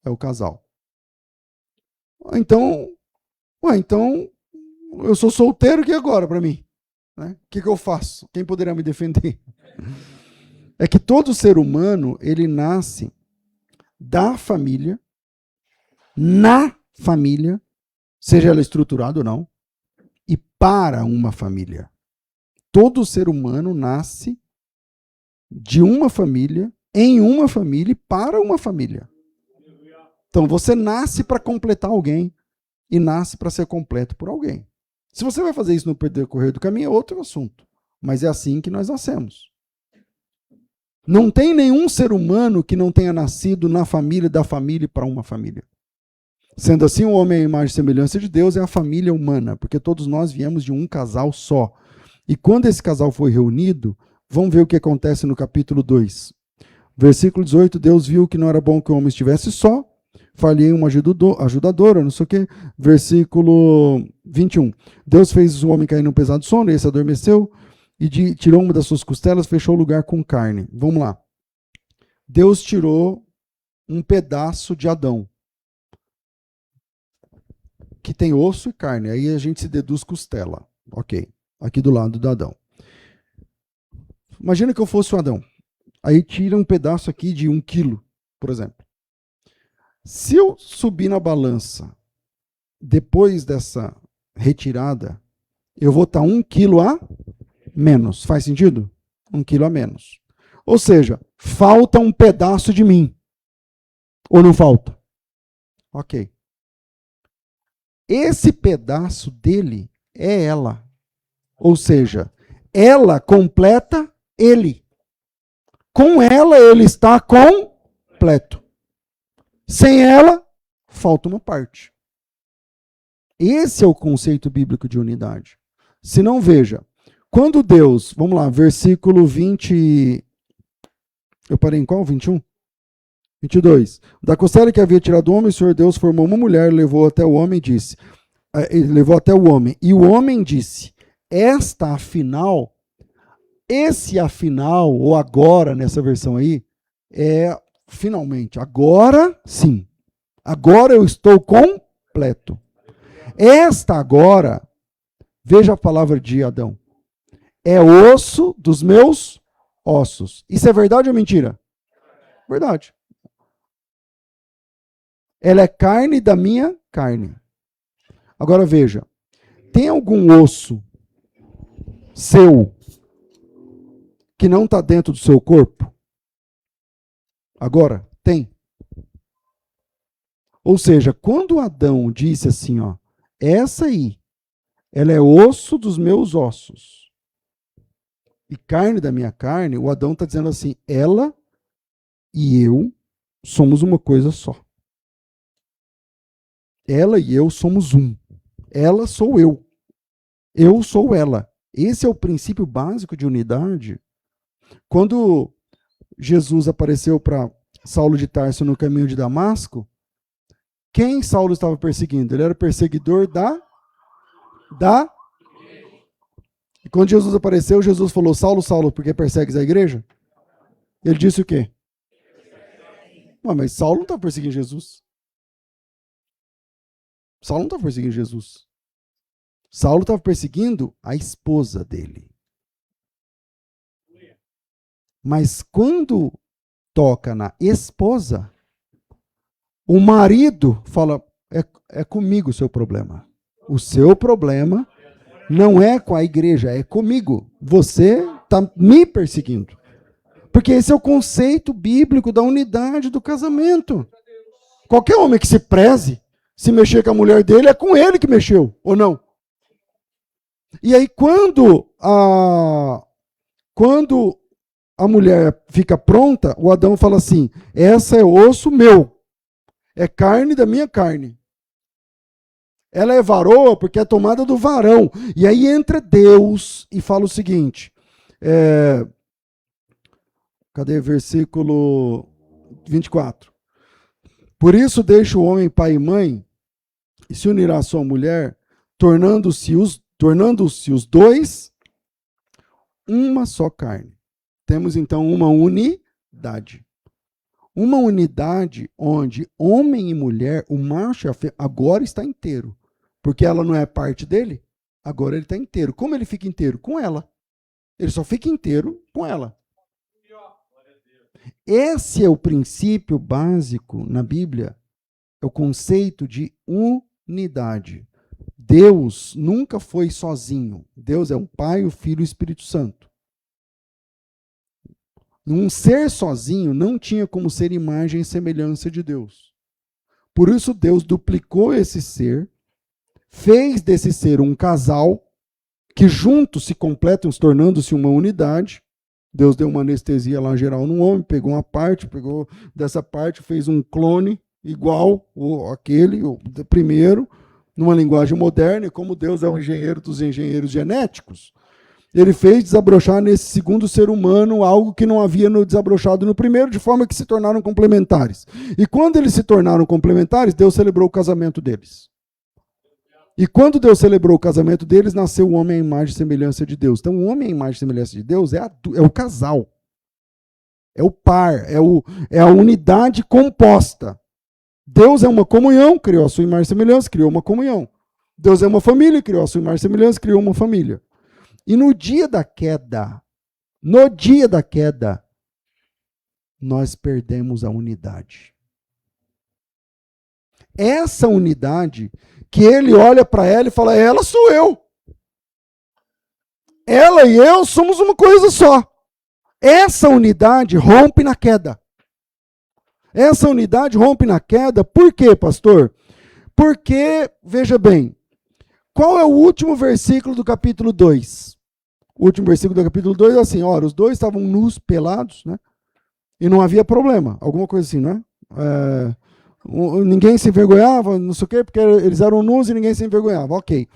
É o casal. Então eu sou solteiro, que agora para mim? Né? O que eu faço? Quem poderá me defender? É que todo ser humano, ele nasce da família, na família, seja ela estruturada ou não, e para uma família. Todo ser humano nasce de uma família, em uma família e para uma família. Então você nasce para completar alguém e nasce para ser completo por alguém. Se você vai fazer isso no decorrer do caminho, é outro assunto. Mas é assim que nós nascemos. Não tem nenhum ser humano que não tenha nascido na família, da família e para uma família. Sendo assim, o homem é a imagem e semelhança de Deus, é a família humana, porque todos nós viemos de um casal só. E quando esse casal foi reunido, vamos ver o que acontece no capítulo 2. Versículo 18, Deus viu que não era bom que o homem estivesse só, falhei uma ajudadora, não sei o quê. Versículo 21, Deus fez o homem cair num pesado sono, e esse adormeceu, e tirou uma das suas costelas, fechou o lugar com carne. Vamos lá. Deus tirou um pedaço de Adão, que tem osso e carne, aí a gente se deduz costela. Ok. Aqui do lado do Adão. Imagina que eu fosse o Adão. Aí tira um pedaço aqui de 1 quilo, por exemplo. Se eu subir na balança, depois dessa retirada, eu vou estar 1 quilo a menos. Faz sentido? 1 quilo a menos. Ou seja, falta um pedaço de mim. Ou não falta? Ok. Esse pedaço dele é ela. Ou seja, ela completa ele. Com ela, ele está completo. Sem ela, falta uma parte. Esse é o conceito bíblico de unidade. Se não, veja, quando Deus, vamos lá, versículo 20, eu parei em qual? 21? 22. Da costela que havia tirado o homem, o Senhor Deus formou uma mulher, levou até o homem e disse, e o homem disse, esta afinal, esse afinal, ou agora nessa versão aí, é finalmente, agora sim, agora eu estou completo. Esta agora, veja a palavra de Adão, é osso dos meus ossos. Isso é verdade ou mentira? Verdade. Ela é carne da minha carne. Agora veja, tem algum osso seu que não está dentro do seu corpo? Agora, tem. Ou seja, quando Adão disse assim, ó, essa aí, ela é osso dos meus ossos e carne da minha carne, o Adão está dizendo assim, ela e eu somos uma coisa só. Ela e eu somos um. Ela sou eu. Eu sou ela. Esse é o princípio básico de unidade. Quando Jesus apareceu para Saulo de Tarso no caminho de Damasco, quem Saulo estava perseguindo? Ele era perseguidor da... E quando Jesus apareceu, Jesus falou, Saulo, Saulo, por que persegues a igreja? Ele disse o quê? Mas Saulo não estava perseguindo Jesus. Saulo não estava perseguindo Jesus. Saulo estava perseguindo a esposa dele. Mas quando toca na esposa, o marido fala, é comigo o seu problema. O seu problema não é com a igreja, é comigo. Você está me perseguindo. Porque esse é o conceito bíblico da unidade do casamento. Qualquer homem que se preze, se mexer com a mulher dele, é com ele que mexeu, ou não? E aí, quando a mulher fica pronta, o Adão fala assim: essa é osso meu, é carne da minha carne. Ela é varoa porque é tomada do varão. E aí entra Deus e fala o seguinte, cadê versículo 24? Por isso deixa o homem pai e mãe e se unirá à sua mulher, tornando-se os dois uma só carne. Temos então uma unidade. Uma unidade onde homem e mulher, o macho e a fêmea, agora está inteiro. Porque ela não é parte dele, agora ele está inteiro. Como ele fica inteiro? Com ela. Ele só fica inteiro com ela. Esse é o princípio básico na Bíblia, é o conceito de unidade. Deus nunca foi sozinho. Deus é o Pai, o Filho e o Espírito Santo. Um ser sozinho não tinha como ser imagem e semelhança de Deus. Por isso Deus duplicou esse ser, fez desse ser um casal, que juntos se completam, tornando-se uma unidade. Deus deu uma anestesia lá geral no homem, pegou uma parte, pegou dessa parte, fez um clone igual aquele, o primeiro, numa linguagem moderna, e como Deus é o engenheiro dos engenheiros genéticos, ele fez desabrochar nesse segundo ser humano algo que não havia desabrochado no primeiro, de forma que se tornaram complementares. E quando eles se tornaram complementares, Deus celebrou o casamento deles. E quando Deus celebrou o casamento deles, nasceu o homem à imagem e semelhança de Deus. Então, o homem à imagem e semelhança de Deus é o casal. É o par, é a unidade composta. Deus é uma comunhão, criou a sua imagem e semelhança, criou uma comunhão. Deus é uma família, criou a sua imagem e semelhança, criou uma família. E no dia da queda, nós perdemos a unidade. Essa unidade que ele olha para ela e fala, ela sou eu. Ela e eu somos uma coisa só. Essa unidade rompe na queda. Essa unidade rompe na queda, por quê, pastor? Porque, veja bem, qual é o último versículo do capítulo 2? O último versículo do capítulo 2 é assim, ora, os dois estavam nus, pelados, né? E não havia problema, alguma coisa assim, né? Ninguém se envergonhava, não sei o quê, porque eles eram nus e ninguém se envergonhava, ok.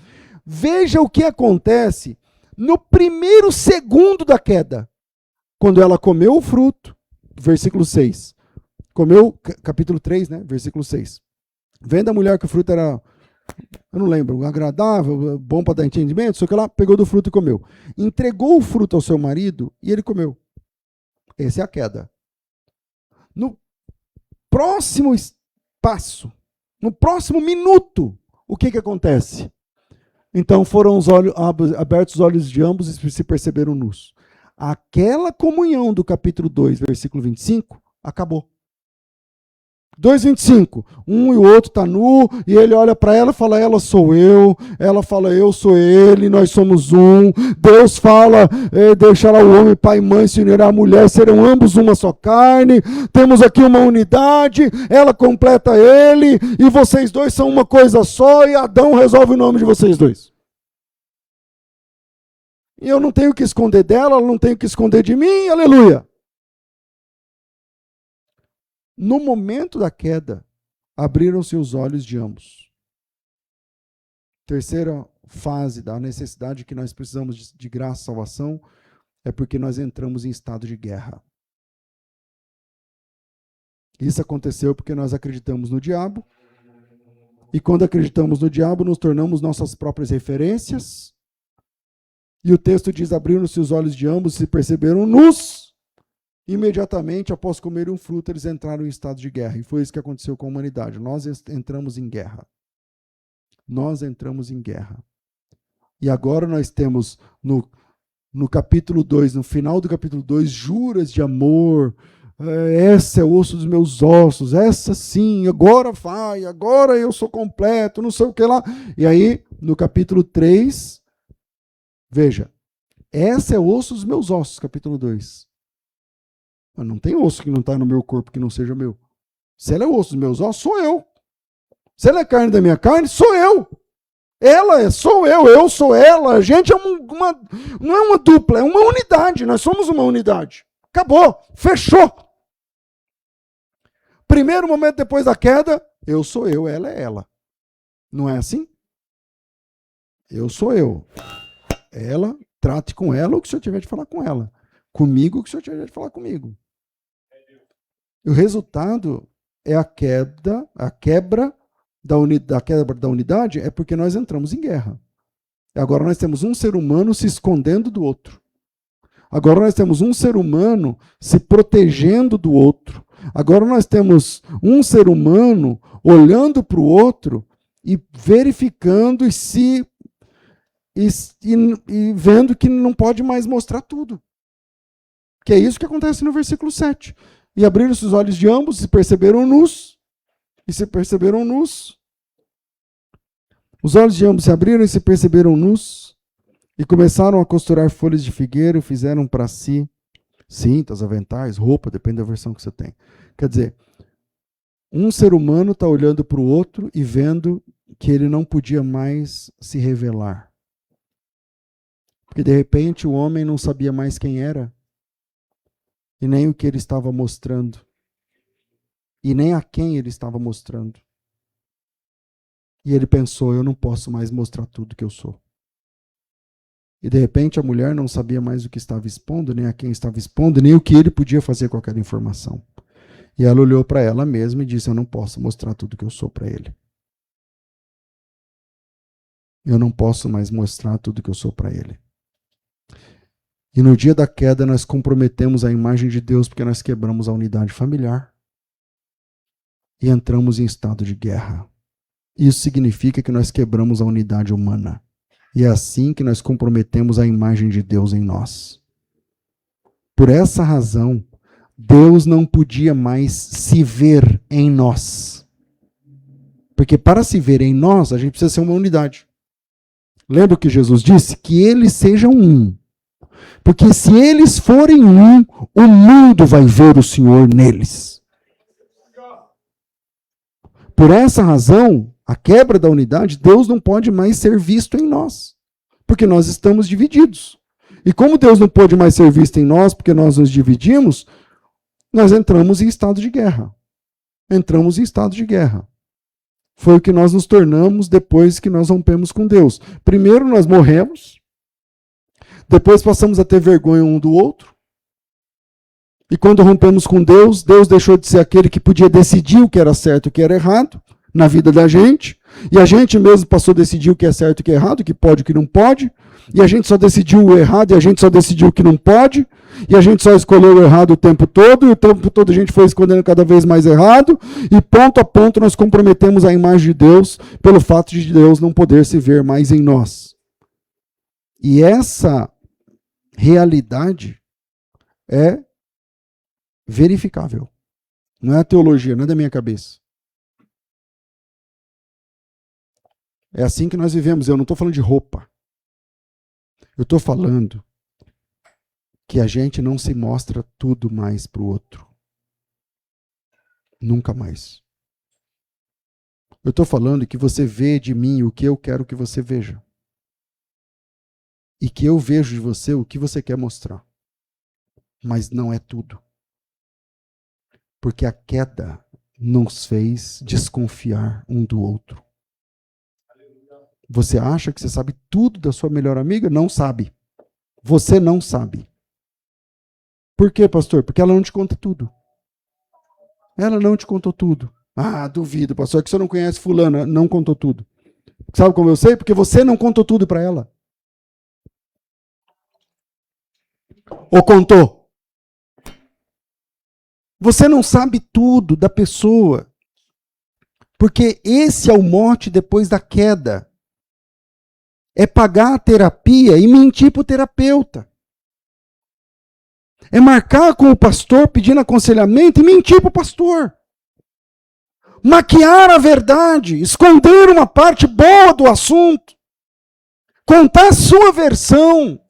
Veja o que acontece no primeiro segundo da queda, quando ela comeu o fruto, versículo 6. Comeu, capítulo 3, né? Versículo 6. Vendo a mulher que o fruto era, eu não lembro, agradável, bom para dar entendimento, só que ela pegou do fruto e comeu. Entregou o fruto ao seu marido e ele comeu. Essa é a queda. No próximo passo, no próximo minuto, o que acontece? Então foram abertos os olhos de ambos e se perceberam nus. Aquela comunhão do capítulo 2, versículo 25, acabou. 2:25, um e o outro está nu, e ele olha para ela e fala, ela sou eu, ela fala, eu sou ele, nós somos um. Deus fala, deixará o homem, pai e mãe, se unirá à mulher, serão ambos uma só carne. Temos aqui uma unidade, ela completa ele, e vocês dois são uma coisa só, e Adão resolve o nome de vocês dois. E eu não tenho que esconder dela, ela não tem que esconder de mim, aleluia. No momento da queda, abriram-se os olhos de ambos. Terceira fase da necessidade que nós precisamos de graça e salvação é porque nós entramos em estado de guerra. Isso aconteceu porque nós acreditamos no diabo, e quando acreditamos no diabo, nos tornamos nossas próprias referências, e o texto diz, abriram-se os olhos de ambos e se perceberam nus. Imediatamente, após comer um fruto, eles entraram em estado de guerra. E foi isso que aconteceu com a humanidade. Nós entramos em guerra. Nós entramos em guerra. E agora nós temos no capítulo 2, no final do capítulo 2, juras de amor. Essa é o osso dos meus ossos. Essa sim, agora vai, agora eu sou completo, não sei o que lá. E aí, no capítulo 3, veja, essa é o osso dos meus ossos, capítulo 2. Não tem osso que não está no meu corpo que não seja meu. Se ela é o osso dos meus ossos, sou eu. Se ela é carne da minha carne, sou eu. Ela sou eu sou ela. A gente não é uma dupla, é uma unidade. Nós somos uma unidade. Acabou, fechou. Primeiro momento depois da queda, eu sou eu, ela é ela. Não é assim? Eu sou eu. Ela, trate com ela o que o senhor tiver de falar com ela. Comigo o que o senhor tiver de falar comigo. O resultado é a quebra da unidade é porque nós entramos em guerra. Agora nós temos um ser humano se escondendo do outro. Agora nós temos um ser humano se protegendo do outro. Agora nós temos um ser humano olhando para o outro e verificando e vendo que não pode mais mostrar tudo. Que é isso que acontece no versículo 7. E abriram-se os olhos de ambos e perceberam nus. Os olhos de ambos se abriram e se perceberam nus. E começaram a costurar folhas de figueira e fizeram para si cintas, aventais, roupa, depende da versão que você tem. Quer dizer, um ser humano está olhando para o outro e vendo que ele não podia mais se revelar. Porque de repente o homem não sabia mais quem era, e nem o que ele estava mostrando, e nem a quem ele estava mostrando. E ele pensou, eu não posso mais mostrar tudo que eu sou. E de repente a mulher não sabia mais o que estava expondo, nem a quem estava expondo, nem o que ele podia fazer com aquela informação. E ela olhou para ela mesma e disse, eu não posso mostrar tudo que eu sou para ele. Eu não posso mais mostrar tudo que eu sou para ele. E no dia da queda nós comprometemos a imagem de Deus porque nós quebramos a unidade familiar e entramos em estado de guerra. Isso significa que nós quebramos a unidade humana. E é assim que nós comprometemos a imagem de Deus em nós. Por essa razão, Deus não podia mais se ver em nós. Porque para se ver em nós, a gente precisa ser uma unidade. Lembra o que Jesus disse? Que eles sejam um. Porque se eles forem um, o mundo vai ver o Senhor neles. Por essa razão, a quebra da unidade, Deus não pode mais ser visto em nós. Porque nós estamos divididos. E como Deus não pode mais ser visto em nós, porque nós nos dividimos, nós entramos em estado de guerra. Entramos em estado de guerra. Foi o que nós nos tornamos depois que nós rompemos com Deus. Primeiro nós morremos. Depois passamos a ter vergonha um do outro. E quando rompemos com Deus, Deus deixou de ser aquele que podia decidir o que era certo e o que era errado na vida da gente. E a gente mesmo passou a decidir o que é certo e o que é errado, o que pode e o que não pode. E a gente só decidiu o errado e a gente só decidiu o que não pode. E a gente só escolheu o errado o tempo todo. E o tempo todo a gente foi escolhendo cada vez mais errado. E ponto a ponto nós comprometemos a imagem de Deus pelo fato de Deus não poder se ver mais em nós. E essa realidade é verificável. Não é a teologia, não é da minha cabeça. É assim que nós vivemos. Eu não estou falando de roupa. Eu estou falando que a gente não se mostra tudo mais para o outro. Nunca mais. Eu estou falando que você vê de mim o que eu quero que você veja. E que eu vejo de você o que você quer mostrar. Mas não é tudo. Porque a queda nos fez desconfiar um do outro. Você acha que você sabe tudo da sua melhor amiga? Não sabe. Você não sabe. Por quê, pastor? Porque ela não te conta tudo. Ela não te contou tudo. Ah, duvido, pastor, que você não conhece fulana, não contou tudo. Sabe como eu sei? Porque você não contou tudo para ela. Ou contou? Você não sabe tudo da pessoa. Porque esse é o mote depois da queda. É pagar a terapia e mentir para o terapeuta. É marcar com o pastor pedindo aconselhamento e mentir para o pastor. Maquiar a verdade, esconder uma parte boa do assunto. Contar a sua versão.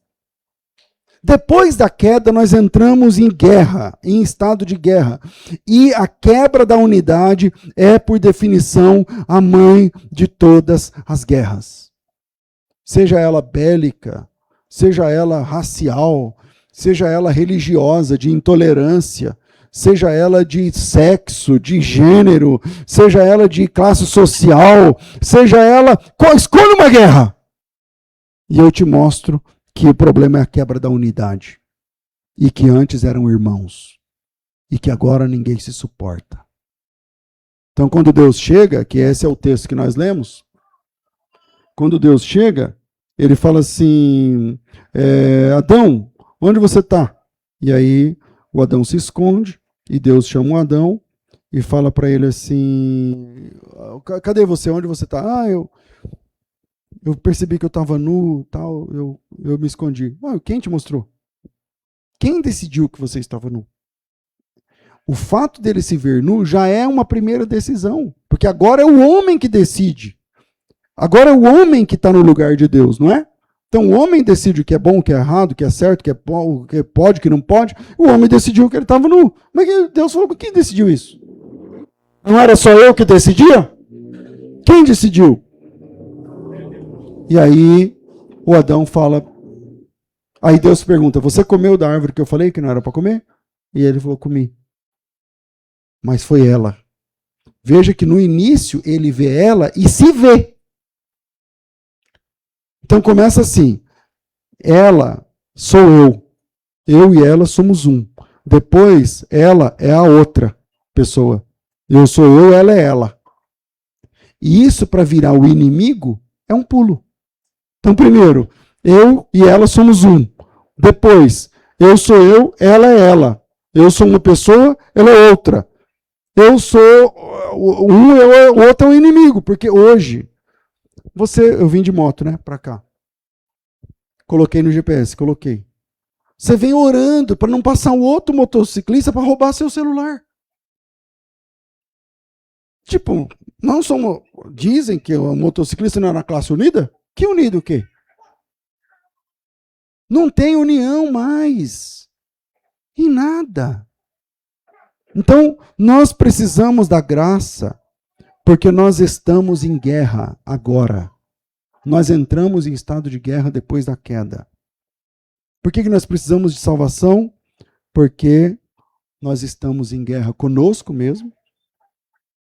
Depois da queda, nós entramos em guerra, em estado de guerra. E a quebra da unidade é, por definição, a mãe de todas as guerras. Seja ela bélica, seja ela racial, seja ela religiosa, de intolerância, seja ela de sexo, de gênero, seja ela de classe social, seja ela... Escolha uma guerra! E eu te mostro que o problema é a quebra da unidade. E que antes eram irmãos. E que agora ninguém se suporta. Então, quando Deus chega, que esse é o texto que nós lemos, quando Deus chega, ele fala assim, Adão, onde você está? E aí o Adão se esconde, e Deus chama o Adão e fala para ele assim, cadê você? Onde você está? Eu percebi que eu estava nu, tal, eu me escondi. Quem te mostrou? Quem decidiu que você estava nu? O fato dele se ver nu já é uma primeira decisão, porque agora é o homem que decide. Agora é o homem que está no lugar de Deus, não é? Então o homem decide o que é bom, o que é errado, o que é certo, o que pode, o que não pode. O homem decidiu que ele estava nu. Mas Deus falou, quem decidiu isso? Não era só eu que decidia? Quem decidiu? E aí o Adão fala... Aí Deus pergunta, você comeu da árvore que eu falei que não era para comer? E ele falou, comi. Mas foi ela. Veja que no início ele vê ela e se vê. Então começa assim, ela sou eu e ela somos um. Depois, ela é a outra pessoa. Eu sou eu, ela é ela. E isso para virar o inimigo é um pulo. Então primeiro, eu e ela somos um. Depois, eu sou eu, ela é ela. Eu sou uma pessoa, ela é outra. Eu sou um, o outro é o inimigo, porque hoje... eu vim de moto, né, para cá. Coloquei no GPS, coloquei. Você vem orando para não passar um outro motociclista para roubar seu celular. Tipo, não somos... Dizem que o motociclista não é na classe unida? Que unido o quê? Não tem união mais. Em nada. Então, nós precisamos da graça, porque nós estamos em guerra agora. Nós entramos em estado de guerra depois da queda. Por que nós precisamos de salvação? Porque nós estamos em guerra conosco mesmo.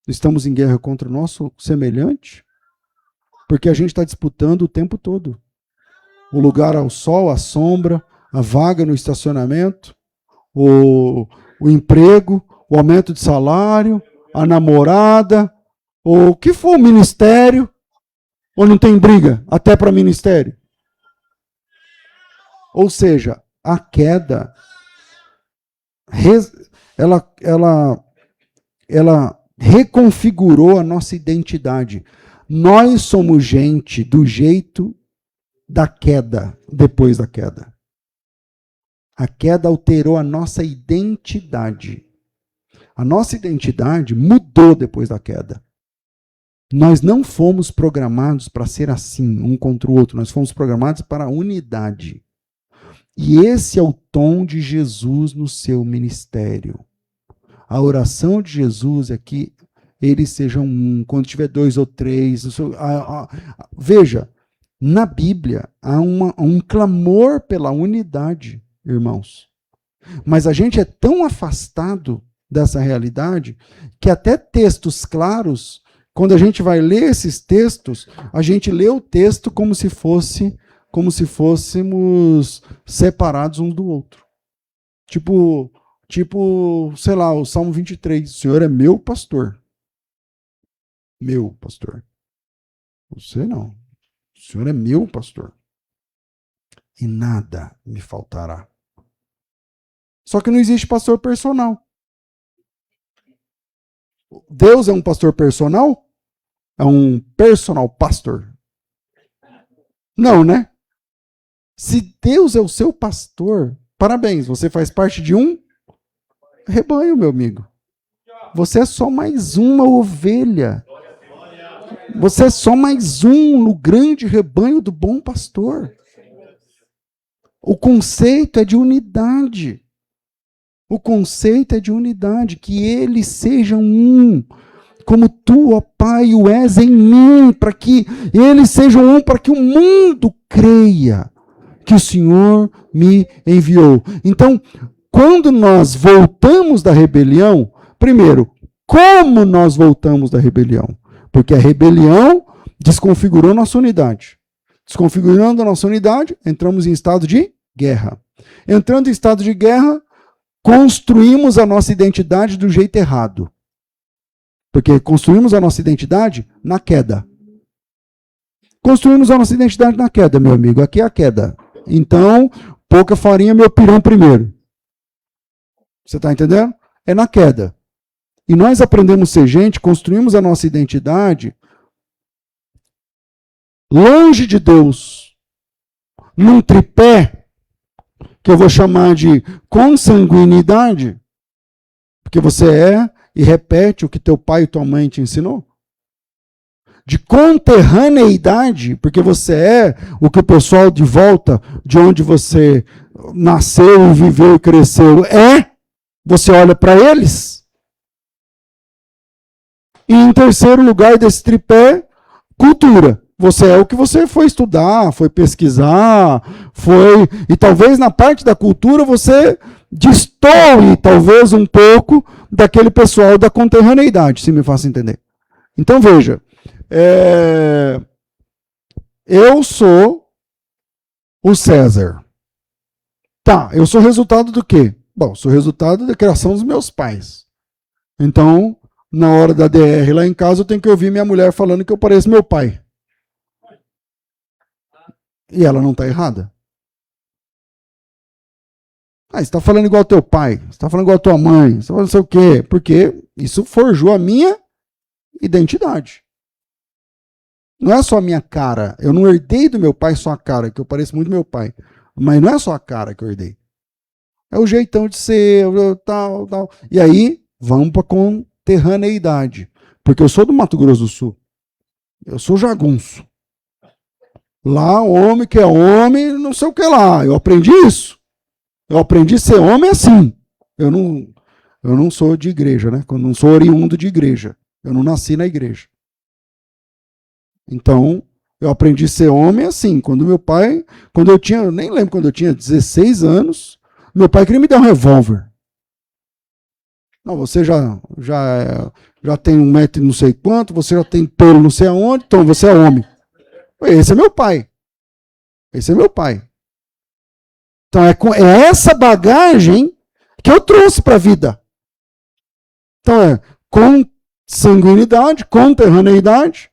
Estamos em guerra contra o nosso semelhante. Porque a gente está disputando o tempo todo. O lugar ao sol, a sombra, a vaga no estacionamento, o emprego, o aumento de salário, a namorada, o que for o ministério. Ou não tem briga até para ministério? Ou seja, a queda, ela reconfigurou a nossa identidade. Nós somos gente do jeito da queda, depois da queda. A queda alterou a nossa identidade. A nossa identidade mudou depois da queda. Nós não fomos programados para ser assim, um contra o outro. Nós fomos programados para a unidade. E esse é o tom de Jesus no seu ministério. A oração de Jesus é que eles sejam um, quando tiver 2 ou 3. Veja, na Bíblia há um clamor pela unidade, irmãos. Mas a gente é tão afastado dessa realidade que até textos claros, quando a gente vai ler esses textos, a gente lê o texto como se fôssemos separados um do outro. Tipo, sei lá, o Salmo 23, o Senhor é meu pastor. Meu pastor. Você não. O Senhor é meu pastor. E nada me faltará. Só que não existe pastor personal. Deus é um pastor personal? É um personal pastor? Não, né? Se Deus é o seu pastor, parabéns, você faz parte de um rebanho, meu amigo. Você é só mais uma ovelha. Você é só mais um no grande rebanho do bom pastor. O conceito é de unidade. O conceito é de unidade, que eles sejam um, como tu, ó Pai, o és em mim, para que eles sejam um, para que o mundo creia que o Senhor me enviou. Então, quando nós voltamos da rebelião, primeiro, como nós voltamos da rebelião? Porque a rebelião desconfigurou nossa unidade. Desconfigurando a nossa unidade, entramos em estado de guerra. Entrando em estado de guerra, construímos a nossa identidade do jeito errado. Porque construímos a nossa identidade na queda. Construímos a nossa identidade na queda, meu amigo. Aqui é a queda. Então, pouca farinha, meu pirão primeiro. Você está entendendo? É na queda. E nós aprendemos a ser gente, construímos a nossa identidade longe de Deus, num tripé, que eu vou chamar de consanguinidade, porque você é e repete o que teu pai e tua mãe te ensinou. De conterraneidade, porque você é o que o pessoal de volta, de onde você nasceu, viveu e cresceu, é. Você olha para eles. E em terceiro lugar desse tripé, cultura. Você é o que você foi estudar, foi pesquisar, foi... E talvez na parte da cultura você destoe, talvez, um pouco daquele pessoal da conterraneidade, se me faça entender. Então, veja. Eu sou o César. Tá, eu sou resultado do quê? Bom, sou resultado da criação dos meus pais. Então, na hora da DR lá em casa, eu tenho que ouvir minha mulher falando que eu pareço meu pai. E ela não está errada. Você está falando igual ao teu pai, você está falando igual a tua mãe, você está falando não sei o quê, porque isso forjou a minha identidade. Não é só a minha cara. Eu não herdei do meu pai só a cara, que eu pareço muito meu pai. Mas não é só a cara que eu herdei. É o jeitão de ser, tal, tal. E aí, vamos para a conterraneidade. Porque eu sou do Mato Grosso do Sul. Eu sou jagunço. Lá, homem que é homem, não sei o que lá. Eu aprendi isso. Eu aprendi a ser homem assim. Eu não sou de igreja, né? Eu não sou oriundo de igreja. Eu não nasci na igreja. Então, eu aprendi a ser homem assim. Quando eu tinha, nem lembro quando eu tinha 16 anos, meu pai queria me dar um revólver. Não, você já tem 1 metro e não sei quanto, você já tem pelo não sei aonde, então você é homem. Esse é meu pai. Esse é meu pai. Então é essa bagagem que eu trouxe para a vida. Então é consanguinidade, conterraneidade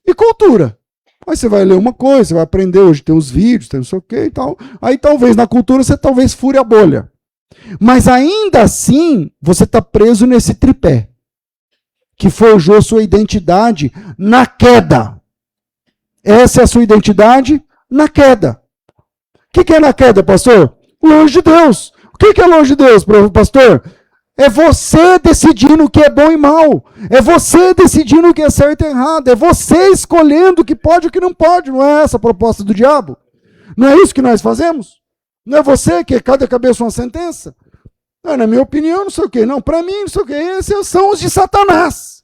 e cultura. Aí você vai ler uma coisa, você vai aprender, hoje tem os vídeos, tem não sei o que e tal. Aí talvez na cultura você talvez fure a bolha. Mas ainda assim, você está preso nesse tripé, que forjou sua identidade na queda. Essa é a sua identidade na queda. O que é na queda, pastor? Longe de Deus. O que é longe de Deus, pastor? É você decidindo o que é bom e mal. É você decidindo o que é certo e errado. É você escolhendo o que pode e o que não pode. Não é essa a proposta do diabo? Não é isso que nós fazemos? Não é você que cada cabeça uma sentença? Não, na minha opinião, não sei o quê. Não, para mim, não sei o quê. Esses são os de Satanás.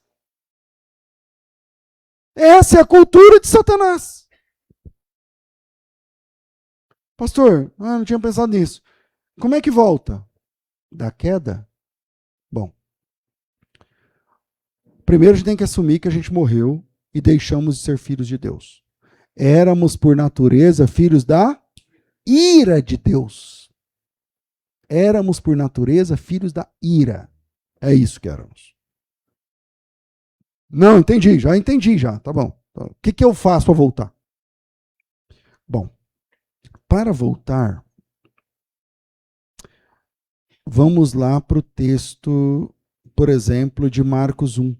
Essa é a cultura de Satanás. Pastor, não tinha pensado nisso. Como é que volta? Da queda? Bom, primeiro a gente tem que assumir que a gente morreu e deixamos de ser filhos de Deus. Éramos, por natureza, filhos da ira de Deus. Éramos, por natureza, filhos da ira. É isso que éramos. Não, entendi já, tá bom. O que eu faço para voltar? Bom, para voltar, vamos lá para o texto, por exemplo, de Marcos 1.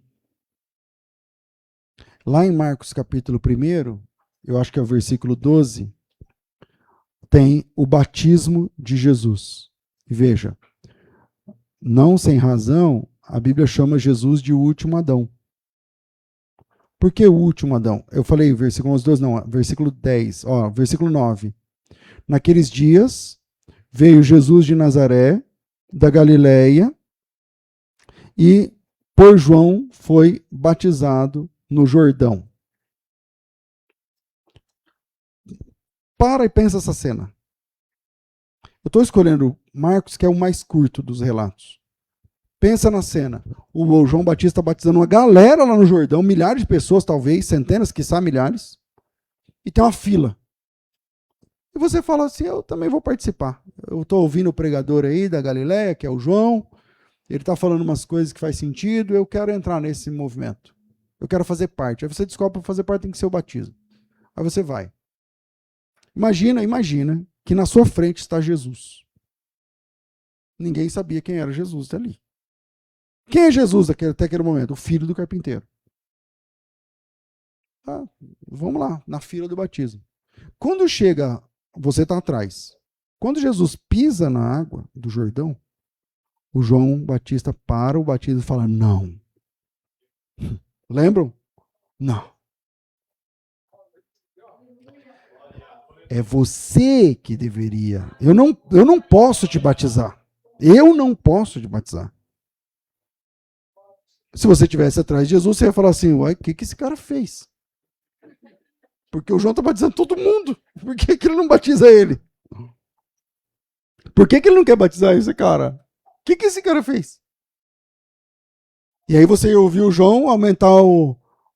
Lá em Marcos capítulo 1, eu acho que é o versículo 12, tem o batismo de Jesus. E veja, não sem razão, a Bíblia chama Jesus de o último Adão. Por que o último Adão? Eu falei versículo 11, 12, não, versículo 10, versículo 9. Naqueles dias, veio Jesus de Nazaré, da Galileia, e por João foi batizado no Jordão. Para e pensa essa cena. Eu estou escolhendo Marcos, que é o mais curto dos relatos. Pensa na cena. O João Batista batizando uma galera lá no Jordão, milhares de pessoas, talvez, centenas, quiçá milhares. E tem uma fila. E você fala assim, eu também vou participar. Eu estou ouvindo o pregador aí da Galileia, que é o João. Ele está falando umas coisas que faz sentido, eu quero entrar nesse movimento. Eu quero fazer parte. Aí você descobre que para fazer parte tem que ser o batismo. Aí você vai. Imagina que na sua frente está Jesus. Ninguém sabia quem era Jesus ali. Quem é Jesus até aquele momento? O filho do carpinteiro. Tá, vamos lá, na fila do batismo. Quando chega, você está atrás. Quando Jesus pisa na água do Jordão, o João Batista para o batismo e fala, não. Lembram? Não. É você que deveria. Eu não posso te batizar. Eu não posso te batizar. Se você estivesse atrás de Jesus, você ia falar assim, uai, o que esse cara fez? Porque o João está batizando todo mundo. Por que ele não batiza ele? Por que ele não quer batizar esse cara? O que esse cara fez? E aí você ia ouvir o João aumentar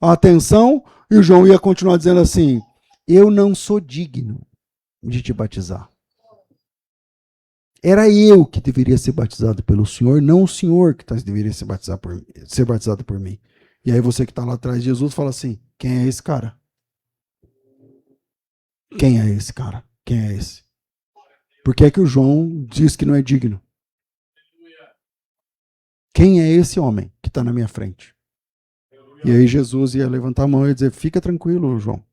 a atenção e o João ia continuar dizendo assim, eu não sou digno de te batizar. Era eu que deveria ser batizado pelo Senhor, não o Senhor que deveria ser batizado por mim. E aí você que está lá atrás de Jesus fala assim, quem é esse cara? Quem é esse cara? Quem é esse? Por que é que o João diz que não é digno? Quem é esse homem que está na minha frente? E aí Jesus ia levantar a mão e ia dizer, fica tranquilo, João.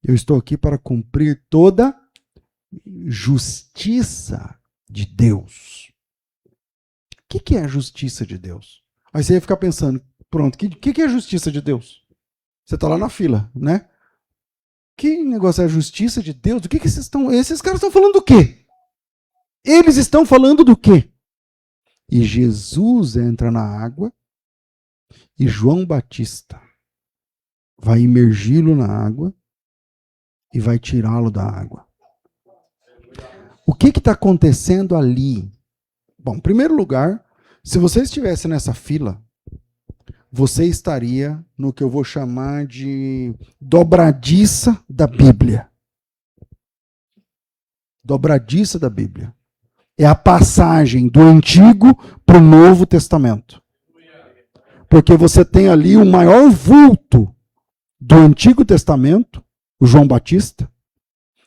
Eu estou aqui para cumprir toda justiça de Deus. O que é a justiça de Deus? Aí você ia ficar pensando, pronto, o que é a justiça de Deus? Você está lá na fila, né? Que negócio é a justiça de Deus? Do que esses caras estão falando do quê? Eles estão falando do quê? E Jesus entra na água e João Batista vai imergi-lo na água e vai tirá-lo da água. O que está acontecendo ali? Bom, em primeiro lugar, se você estivesse nessa fila, você estaria no que eu vou chamar de dobradiça da Bíblia. Dobradiça da Bíblia. É a passagem do Antigo para o Novo Testamento. Porque você tem ali o maior vulto do Antigo Testamento, o João Batista,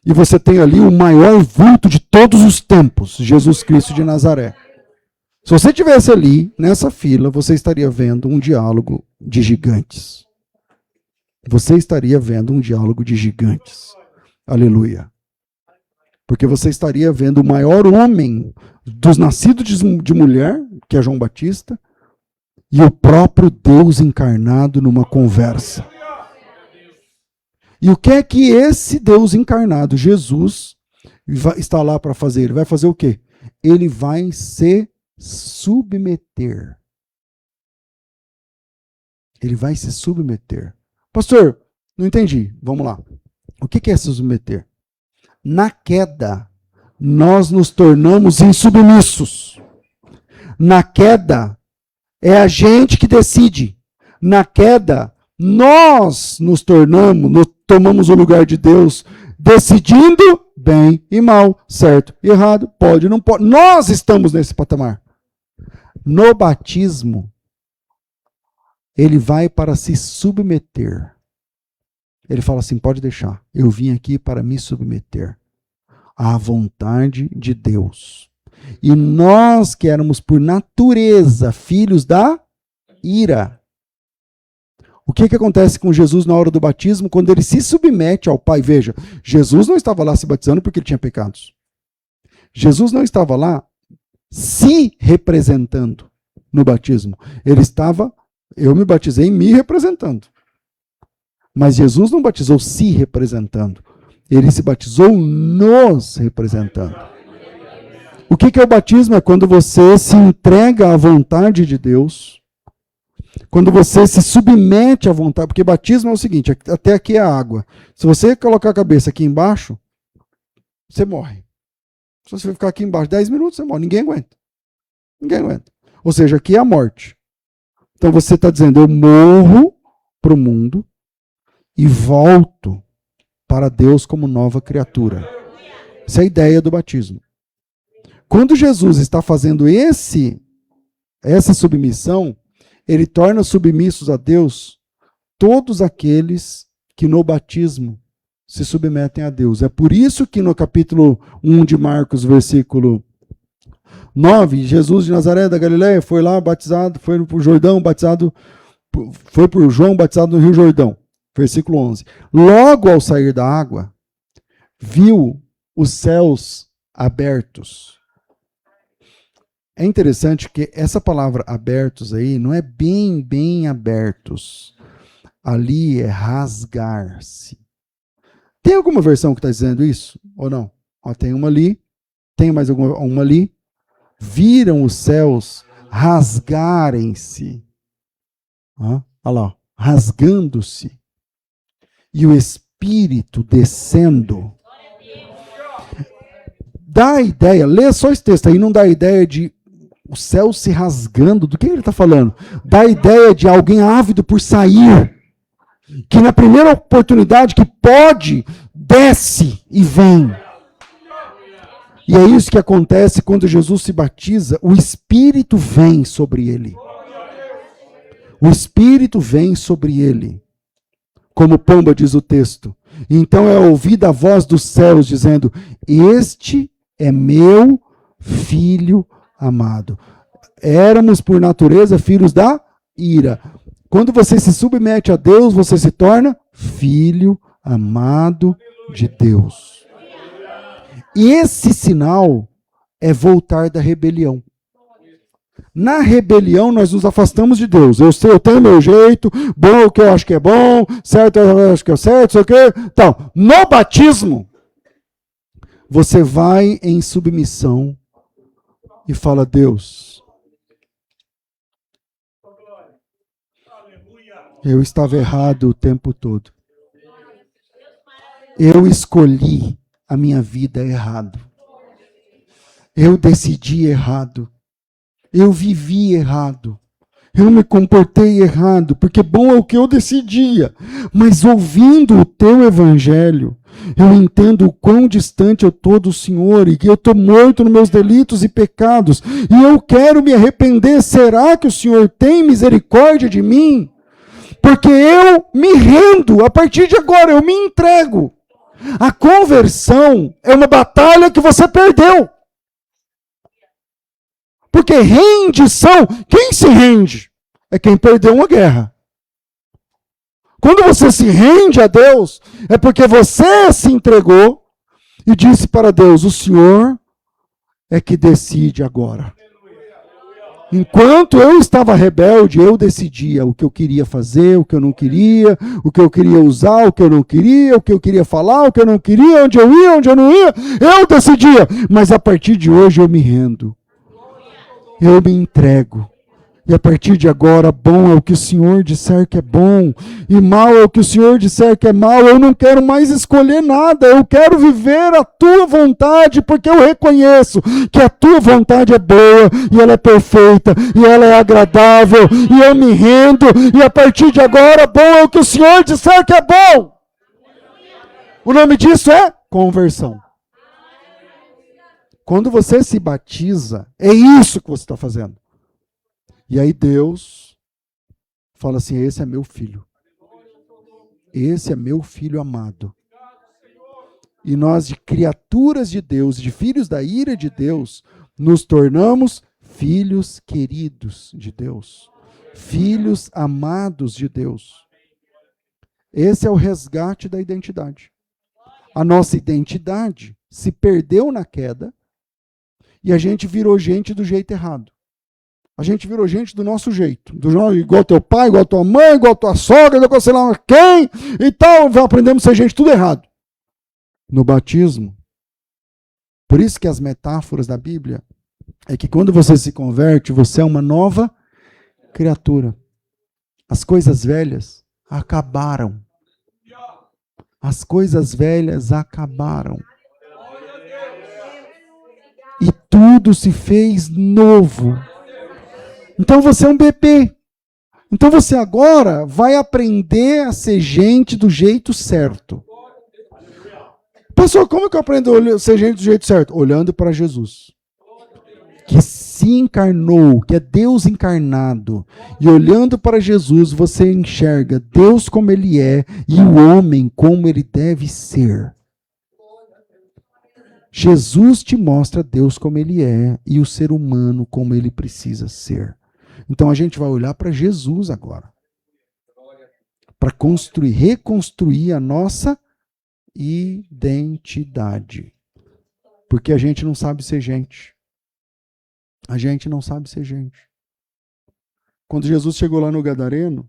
e você tem ali o maior vulto de todos os tempos, Jesus Cristo de Nazaré. Se você estivesse ali, nessa fila, você estaria vendo um diálogo de gigantes. Você estaria vendo um diálogo de gigantes. Aleluia. Porque você estaria vendo o maior homem dos nascidos de mulher, que é João Batista, e o próprio Deus encarnado numa conversa. E o que é que esse Deus encarnado, Jesus, está lá para fazer? Ele vai fazer o quê? Ele vai se submeter. Ele vai se submeter. Pastor, não entendi. Vamos lá. O que é se submeter? Na queda, nós nos tornamos insubmissos. Na queda, é a gente que decide. Na queda, nós nos tomamos o lugar de Deus, decidindo bem e mal, certo e errado, pode, não pode. Nós estamos nesse patamar. No batismo, ele vai para se submeter. Ele fala assim, pode deixar, eu vim aqui para me submeter à vontade de Deus. E nós que éramos por natureza filhos da ira. O que acontece com Jesus na hora do batismo? Quando ele se submete ao Pai. Veja, Jesus não estava lá se batizando porque ele tinha pecados. Jesus não estava lá se representando no batismo. Ele estava, eu me batizei me representando. Mas Jesus não batizou se representando. Ele se batizou nos representando. O que é o batismo? É quando você se entrega à vontade de Deus, quando você se submete à vontade, porque batismo é o seguinte, até aqui é a água. Se você colocar a cabeça aqui embaixo, você morre. Se você ficar aqui embaixo 10 minutos, você morre. Ninguém aguenta. Ninguém aguenta. Ou seja, aqui é a morte. Então você está dizendo, eu morro para o mundo e volto para Deus como nova criatura. Essa é a ideia do batismo. Quando Jesus está fazendo essa submissão, ele torna submissos a Deus todos aqueles que no batismo se submetem a Deus. É por isso que no capítulo 1 de Marcos, versículo 9, Jesus de Nazaré da Galileia foi lá batizado, foi para o Jordão batizado, foi por João batizado no Rio Jordão. Versículo 11. Logo ao sair da água, viu os céus abertos. É interessante que essa palavra abertos aí não é bem abertos. Ali é rasgar-se. Tem alguma versão que está dizendo isso? Ou não? Ó, tem uma ali, tem mais uma ali. Viram os céus rasgarem-se. Olha lá, rasgando-se. E o Espírito descendo. Dá a ideia, lê só esse texto aí, não dá a ideia de o céu se rasgando. Do que ele está falando? Dá a ideia de alguém ávido por sair. Que na primeira oportunidade que pode, desce e vem. E é isso que acontece quando Jesus se batiza, o Espírito vem sobre ele. O Espírito vem sobre ele. Como pomba diz o texto. Então é ouvida a voz dos céus dizendo, este é meu filho amado. Éramos por natureza filhos da ira. Quando você se submete a Deus, você se torna filho amado de Deus. E esse sinal é voltar da rebelião. Na rebelião, nós nos afastamos de Deus. Eu tenho meu jeito, bom o que eu acho que é bom, certo eu acho que é certo, sei o quê. Então, no batismo, você vai em submissão e fala, Deus, eu estava errado o tempo todo. Eu escolhi a minha vida errado. Eu decidi errado. Eu vivi errado. Eu me comportei errado, porque bom é o que eu decidia. Mas ouvindo o teu evangelho, eu entendo o quão distante eu estou do Senhor e que eu estou morto nos meus delitos e pecados. E eu quero me arrepender. Será que o Senhor tem misericórdia de mim? Porque eu me rendo. A partir de agora, eu me entrego. A conversão é uma batalha que você perdeu. Porque rendição, quem se rende? É quem perdeu uma guerra. Quando você se rende a Deus, é porque você se entregou e disse para Deus, o Senhor é que decide agora. Enquanto eu estava rebelde, eu decidia o que eu queria fazer, o que eu não queria, o que eu queria usar, o que eu não queria, o que eu queria falar, o que eu não queria, onde eu ia, onde eu não ia, eu decidia. Mas a partir de hoje eu me rendo. Eu me entrego. E a partir de agora, bom é o que o Senhor disser que é bom, e mal é o que o Senhor disser que é mal. Eu não quero mais escolher nada, eu quero viver a tua vontade, porque eu reconheço que a tua vontade é boa, e ela é perfeita, e ela é agradável, e eu me rendo, e a partir de agora, bom é o que o Senhor disser que é bom. O nome disso é conversão. Quando você se batiza, é isso que você está fazendo. E aí Deus fala assim, esse é meu filho. Esse é meu filho amado. E nós, de criaturas de Deus, de filhos da ira de Deus, nos tornamos filhos queridos de Deus. Filhos amados de Deus. Esse é o resgate da identidade. A nossa identidade se perdeu na queda e a gente virou gente do jeito errado. A gente virou gente do nosso jeito. Igual teu pai, igual tua mãe, igual tua sogra, igual sei lá quem e tal. Aprendemos a ser gente tudo errado. no batismo. Por isso que as metáforas da Bíblia é que quando você se converte, você é uma nova criatura. As coisas velhas acabaram. As coisas velhas acabaram. E tudo se fez novo. Então você é um bebê. Então você agora vai aprender a ser gente do jeito certo. Pastor, como que eu aprendo a ser gente do jeito certo? Olhando para Jesus. Que se encarnou, que é Deus encarnado. E olhando para Jesus, você enxerga Deus como ele é e o homem como ele deve ser. Jesus te mostra Deus como ele é e o ser humano como ele precisa ser. Então a gente vai olhar para Jesus agora. Para reconstruir a nossa identidade. Porque a gente não sabe ser gente. A gente não sabe ser gente. Quando Jesus chegou lá no Gadareno,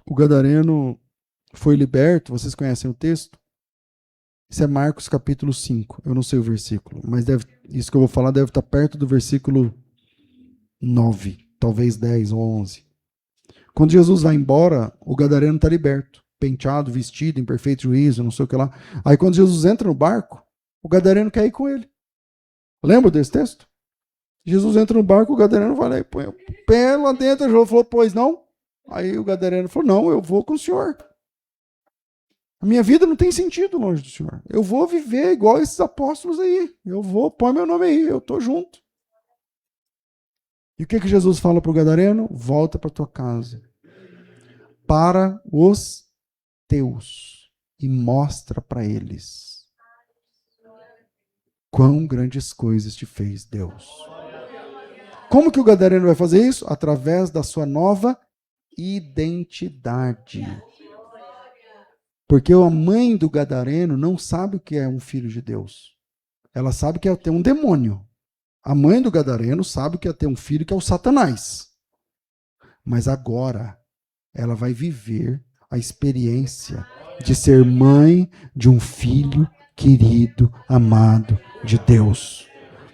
o Gadareno foi liberto, vocês conhecem o texto? Isso é Marcos capítulo 5, eu não sei o versículo, mas isso que eu vou falar deve estar perto do versículo 9, talvez 10 ou 11. Quando Jesus vai embora, o Gadareno está liberto, penteado, vestido, em perfeito juízo, não sei o que lá. Aí quando Jesus entra no barco, o Gadareno quer ir com ele. Lembra desse texto? Jesus entra no barco, o Gadareno vai lá e põe o pé lá dentro. Jesus falou, pois não? Aí o Gadareno falou, não, eu vou com o senhor. A minha vida não tem sentido longe do senhor. Eu vou viver igual esses apóstolos aí. Eu vou, põe meu nome aí, eu estou junto. E o que Jesus fala para o Gadareno? Volta para tua casa. Para os teus. E mostra para eles quão grandes coisas te fez Deus. Como que o Gadareno vai fazer isso? Através da sua nova identidade. Porque a mãe do Gadareno não sabe o que é um filho de Deus. Ela sabe que é ter um demônio. A mãe do Gadareno sabe que é ter um filho que é o Satanás. Mas agora ela vai viver a experiência de ser mãe de um filho querido, amado de Deus.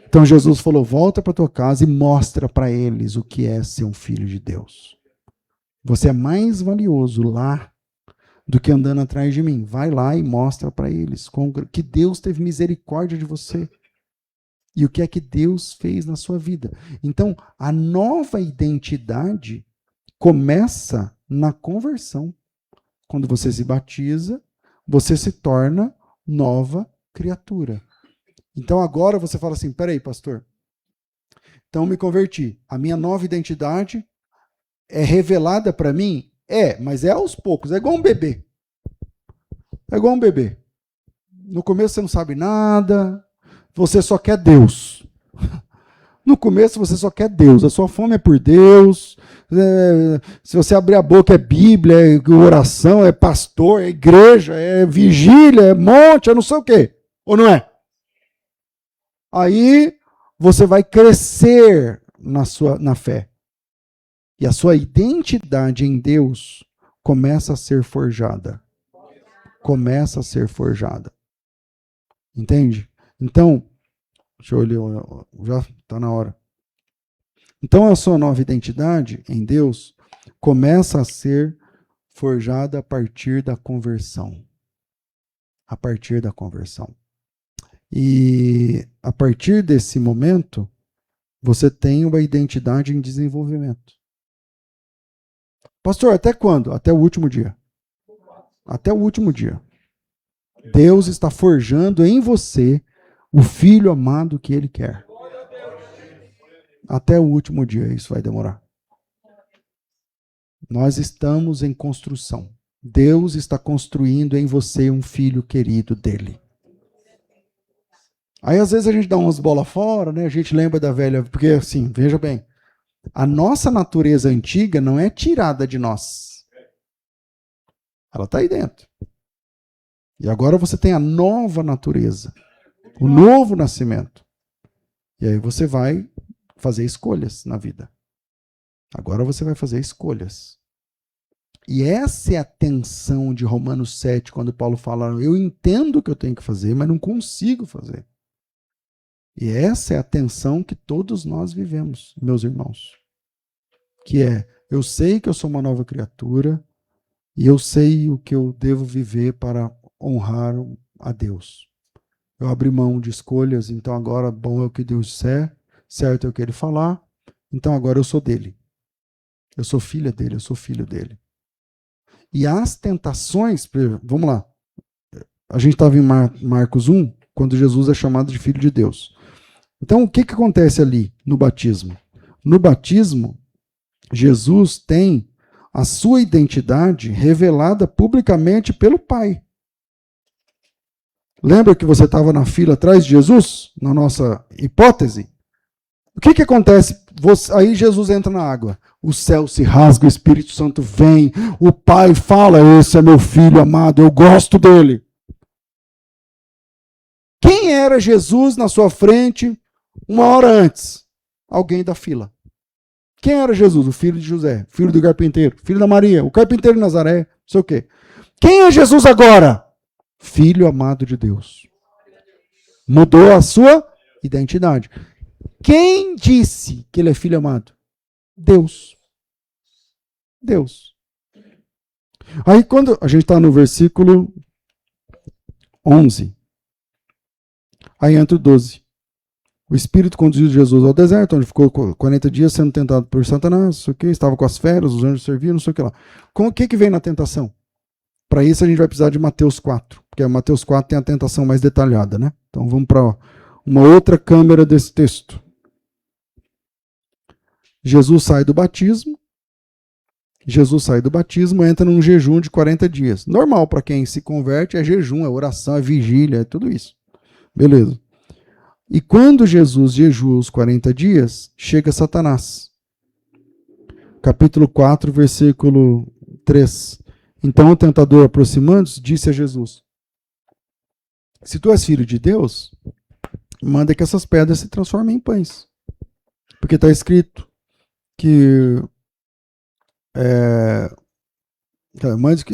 Então Jesus falou, volta para tua casa e mostra para eles o que é ser um filho de Deus. Você é mais valioso lá do que andando atrás de mim. Vai lá e mostra para eles que Deus teve misericórdia de você. E o que é que Deus fez na sua vida. Então, a nova identidade começa na conversão. Quando você se batiza, você se torna nova criatura. Então agora você fala assim, peraí, pastor, então me converti. A minha nova identidade é revelada para mim? É, mas é aos poucos, é igual um bebê. É igual um bebê. No começo você não sabe nada, você só quer Deus. No começo você só quer Deus, a sua fome é por Deus. Se você abrir a boca é Bíblia, é oração, é pastor, é igreja, é vigília, é monte, é não sei o quê. Ou não é? Aí você vai crescer na fé. E a sua identidade em Deus começa a ser forjada. Começa a ser forjada. Entende? Então, deixa eu olhar, já está na hora. Então a sua nova identidade em Deus começa a ser forjada a partir da conversão. A partir da conversão. E a partir desse momento, você tem uma identidade em desenvolvimento. Pastor, até quando? Até o último dia. Até o último dia. Deus está forjando em você o filho amado que Ele quer. Até o último dia isso vai demorar. Nós estamos em construção. Deus está construindo em você um filho querido dele. Aí às vezes a gente dá umas bolas fora, né? A gente lembra da velha, porque assim, veja bem, a nossa natureza antiga não é tirada de nós. Ela está aí dentro. E agora você tem a nova natureza, o novo nascimento. E aí você vai fazer escolhas na vida. Agora você vai fazer escolhas. E essa é a tensão de Romanos 7, quando Paulo fala, eu entendo o que eu tenho que fazer, mas não consigo fazer. E essa é a tensão que todos nós vivemos, meus irmãos. Que é, eu sei que eu sou uma nova criatura, e eu sei o que eu devo viver para honrar a Deus. Eu abri mão de escolhas, então agora bom é o que Deus disser, certo é o que Ele falar, então agora eu sou dele. Eu sou filha dele, eu sou filho dele. E as tentações, vamos lá, a gente estava em Marcos 1, quando Jesus é chamado de filho de Deus. Então o que acontece ali no batismo? No batismo, Jesus tem a sua identidade revelada publicamente pelo Pai. Lembra que você estava na fila atrás de Jesus, na nossa hipótese? O que acontece? Aí Jesus entra na água. O céu se rasga, o Espírito Santo vem, o Pai fala, esse é meu filho amado, eu gosto dele. Quem era Jesus na sua frente uma hora antes? Alguém da fila. Quem era Jesus? O filho de José, filho do carpinteiro, filho da Maria, o carpinteiro de Nazaré, não sei o quê. Quem é Jesus agora? Filho amado de Deus. Mudou a sua identidade. Quem disse que ele é filho amado? Deus. Deus. Aí quando a gente está no versículo 11, aí entra o 12. O Espírito conduziu Jesus ao deserto, onde ficou 40 dias sendo tentado por Satanás, não sei o que, estava com as feras, os anjos serviam, não sei o que lá. O que vem na tentação? Para isso a gente vai precisar de Mateus 4, porque Mateus 4 tem a tentação mais detalhada, né? Então vamos para uma outra câmera desse texto. Jesus sai do batismo, entra num jejum de 40 dias. Normal para quem se converte é jejum, é oração, é vigília, é tudo isso. Beleza. E quando Jesus jejua os 40 dias, chega Satanás. Capítulo 4, versículo 3. Então o tentador, aproximando-se, disse a Jesus: se tu és filho de Deus, manda que essas pedras se transformem em pães. Porque está escrito que manda que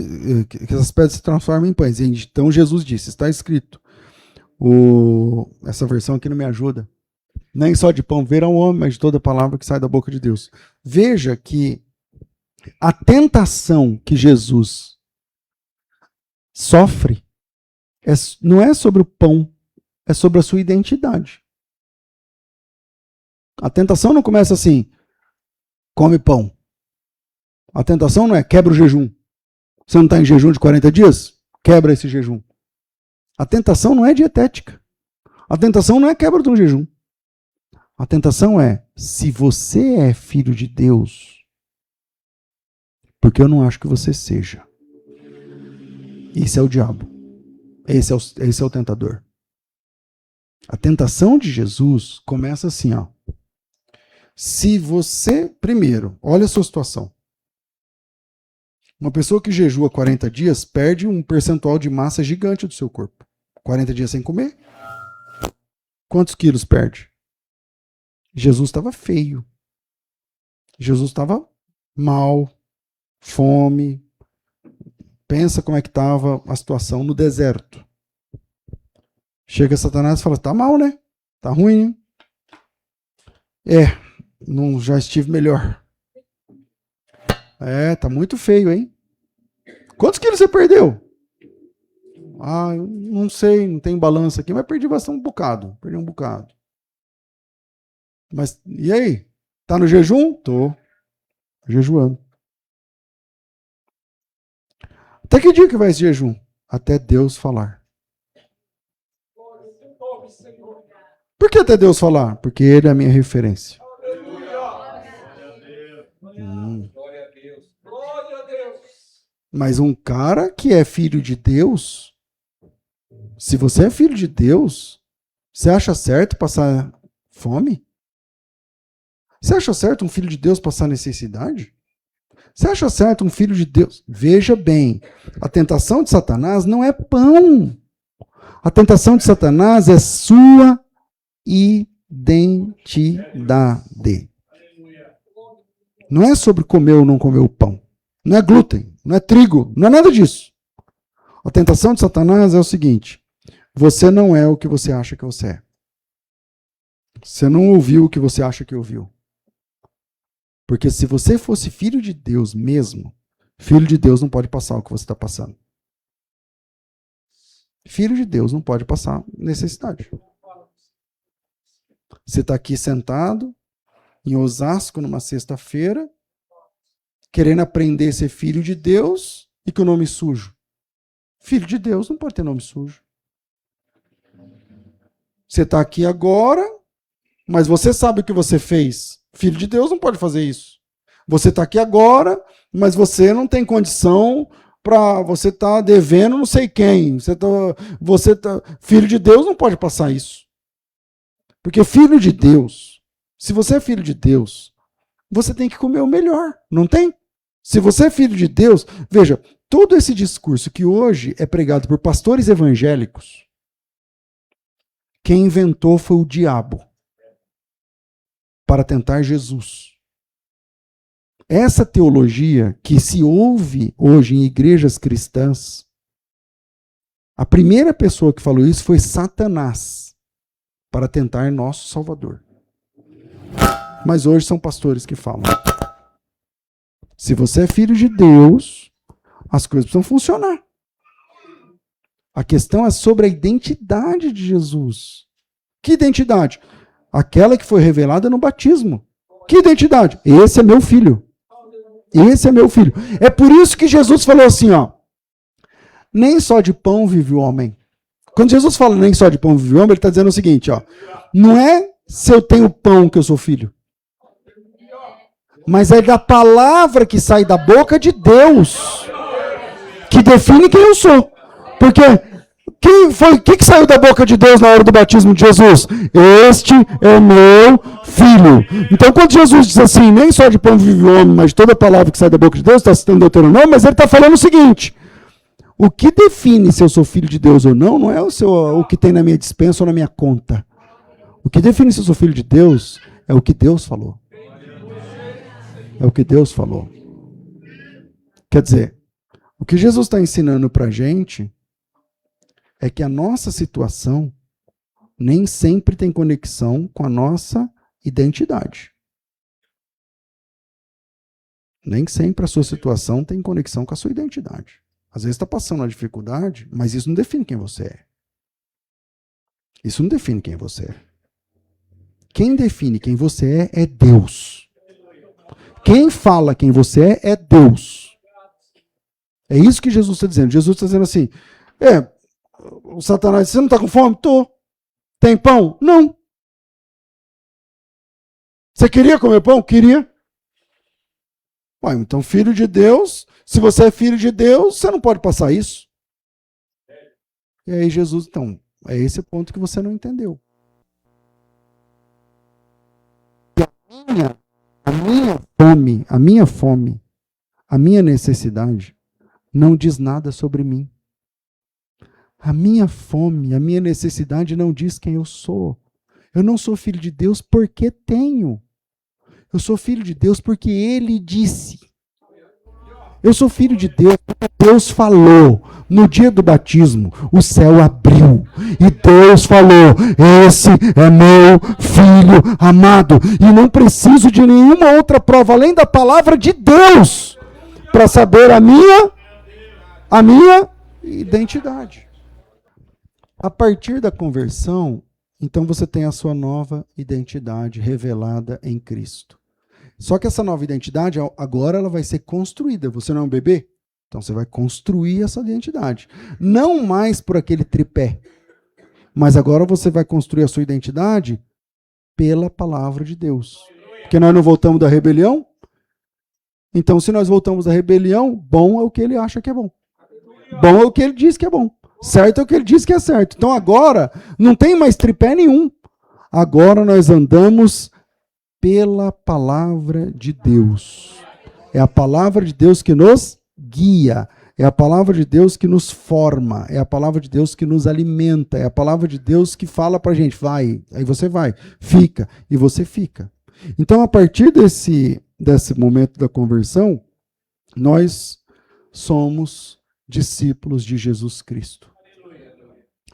essas pedras se transformem em pães. Então Jesus disse, está escrito. Essa versão aqui não me ajuda. Nem só de pão verá o homem, mas de toda palavra que sai da boca de Deus. Veja que a tentação que Jesus sofre não é sobre o pão, é sobre a sua identidade. A tentação não começa assim, come pão. A tentação não é quebra o jejum. Você não está em jejum de 40 dias? Quebra esse jejum. A tentação não é dietética. A tentação não é quebra de um jejum. A tentação é, se você é filho de Deus, porque eu não acho que você seja. Esse é o diabo. Esse é o tentador. A tentação de Jesus começa assim, ó. Se você, primeiro, olha a sua situação. Uma pessoa que jejua 40 dias perde um percentual de massa gigante do seu corpo. 40 dias sem comer. Quantos quilos perde? Jesus estava feio. Jesus estava mal, fome. Pensa como é que estava a situação no deserto. Chega Satanás e fala, tá mal, né? Tá ruim, hein? Não, já estive melhor. Tá muito feio, hein? Quantos quilos você perdeu? Eu não sei, não tem balança aqui, mas perdi bastante um bocado. Perdi um bocado. Mas, e aí? Tá no jejum? Tô jejuando. Até que dia que vai esse jejum? Até Deus falar. Por que até Deus falar? Porque Ele é a minha referência. Mas um cara que é filho de Deus, se você é filho de Deus, você acha certo passar fome? Você acha certo um filho de Deus passar necessidade? Você acha certo um filho de Deus? Veja bem, a tentação de Satanás não é pão. A tentação de Satanás é sua identidade. Não é sobre comer ou não comer o pão. Não é glúten, não é trigo, não é nada disso. A tentação de Satanás é o seguinte: você não é o que você acha que você é. Você não ouviu o que você acha que ouviu. Porque se você fosse filho de Deus mesmo, filho de Deus não pode passar o que você está passando. Filho de Deus não pode passar necessidade. Você está aqui sentado, em Osasco, numa sexta-feira, querendo aprender a ser filho de Deus e com o nome sujo. Filho de Deus não pode ter nome sujo. Você está aqui agora, mas você sabe o que você fez. Filho de Deus não pode fazer isso. Você está aqui agora, mas você não tem condição para... Você está devendo não sei quem. Filho de Deus não pode passar isso. Porque filho de Deus, se você é filho de Deus, você tem que comer o melhor, não tem? Se você é filho de Deus, veja, todo esse discurso que hoje é pregado por pastores evangélicos, quem inventou foi o diabo para tentar Jesus. Essa teologia que se ouve hoje em igrejas cristãs, a primeira pessoa que falou isso foi Satanás, para tentar nosso Salvador. Mas hoje são pastores que falam: se você é filho de Deus, as coisas precisam funcionar. A questão é sobre a identidade de Jesus. Que identidade? Aquela que foi revelada no batismo. Que identidade? Esse é meu filho. Esse é meu filho. É por isso que Jesus falou assim, ó: nem só de pão vive o homem. Quando Jesus fala nem só de pão vive o homem, ele está dizendo o seguinte, ó: não é se eu tenho pão que eu sou filho, mas é da palavra que sai da boca de Deus que define quem eu sou. Porque o que saiu da boca de Deus na hora do batismo de Jesus? Este é meu filho. Então, quando Jesus diz assim, nem só de pão vive o homem, mas de toda palavra que sai da boca de Deus, está citando Deuteronômio, mas ele está falando o seguinte: o que define se eu sou filho de Deus ou não, não é o que tem na minha despensa ou na minha conta. O que define se eu sou filho de Deus é o que Deus falou. É o que Deus falou. Quer dizer, o que Jesus está ensinando para a gente é que a nossa situação nem sempre tem conexão com a nossa identidade. Nem sempre a sua situação tem conexão com a sua identidade. Às vezes está passando uma dificuldade, mas isso não define quem você é. Isso não define quem você é. Quem define quem você é Deus. Quem fala quem você é Deus. É isso que Jesus está dizendo. Jesus está dizendo assim: o Satanás, você não está com fome? Tô. Tem pão? Não. Você queria comer pão? Queria. Ué, então, filho de Deus, se você é filho de Deus, você não pode passar isso. E aí Jesus, então, é esse o ponto que você não entendeu. A minha fome, a minha necessidade, não diz nada sobre mim. A minha fome, a minha necessidade não diz quem eu sou. Eu não sou filho de Deus porque tenho. Eu sou filho de Deus porque Ele disse. Eu sou filho de Deus porque Deus falou. No dia do batismo, o céu abriu. E Deus falou: esse é meu filho amado. E não preciso de nenhuma outra prova, além da palavra de Deus, para saber a minha identidade. A partir da conversão, então você tem a sua nova identidade revelada em Cristo. Só que essa nova identidade, agora ela vai ser construída. Você não é um bebê? Então você vai construir essa identidade. Não mais por aquele tripé, mas agora você vai construir a sua identidade pela palavra de Deus. Porque nós não voltamos da rebelião? Então, se nós voltamos da rebelião, bom é o que ele acha que é bom. Bom é o que ele diz que é bom. Certo é o que ele diz que é certo. Então agora não tem mais tripé nenhum. Agora nós andamos pela palavra de Deus. É a palavra de Deus que nos guia. É a palavra de Deus que nos forma. É a palavra de Deus que nos alimenta. É a palavra de Deus que fala pra gente: vai, aí você vai, fica, e você fica. Então, a partir desse momento da conversão, Nós somos discípulos de Jesus Cristo.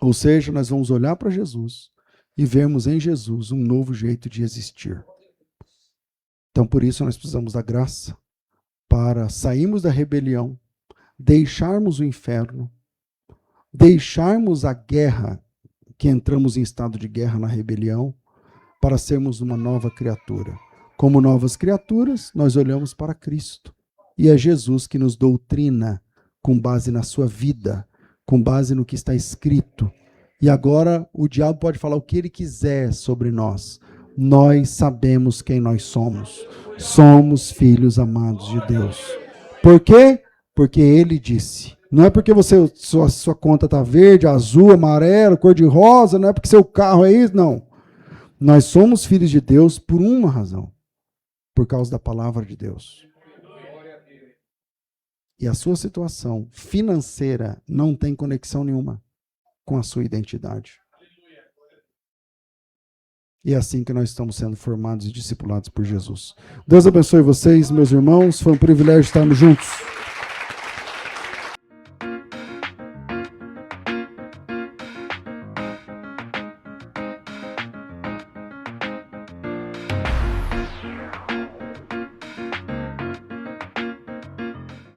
Ou seja, nós vamos olhar para Jesus e vermos em Jesus um novo jeito de existir. Então, por isso, nós precisamos da graça para sairmos da rebelião, deixarmos o inferno, deixarmos a guerra, que entramos em estado de guerra na rebelião, para sermos uma nova criatura. Como novas criaturas, nós olhamos para Cristo. E é Jesus que nos doutrina com base na sua vida, com base no que está escrito. E agora o diabo pode falar o que ele quiser sobre nós. Nós sabemos quem nós somos. Somos filhos amados de Deus. Por quê? Porque ele disse. Não é porque sua conta está verde, azul, amarelo, cor de rosa, não é porque seu carro é isso, não. Nós somos filhos de Deus por uma razão. Por causa da palavra de Deus. E a sua situação financeira não tem conexão nenhuma com a sua identidade. E é assim que nós estamos sendo formados e discipulados por Jesus. Deus abençoe vocês, meus irmãos. Foi um privilégio estarmos juntos.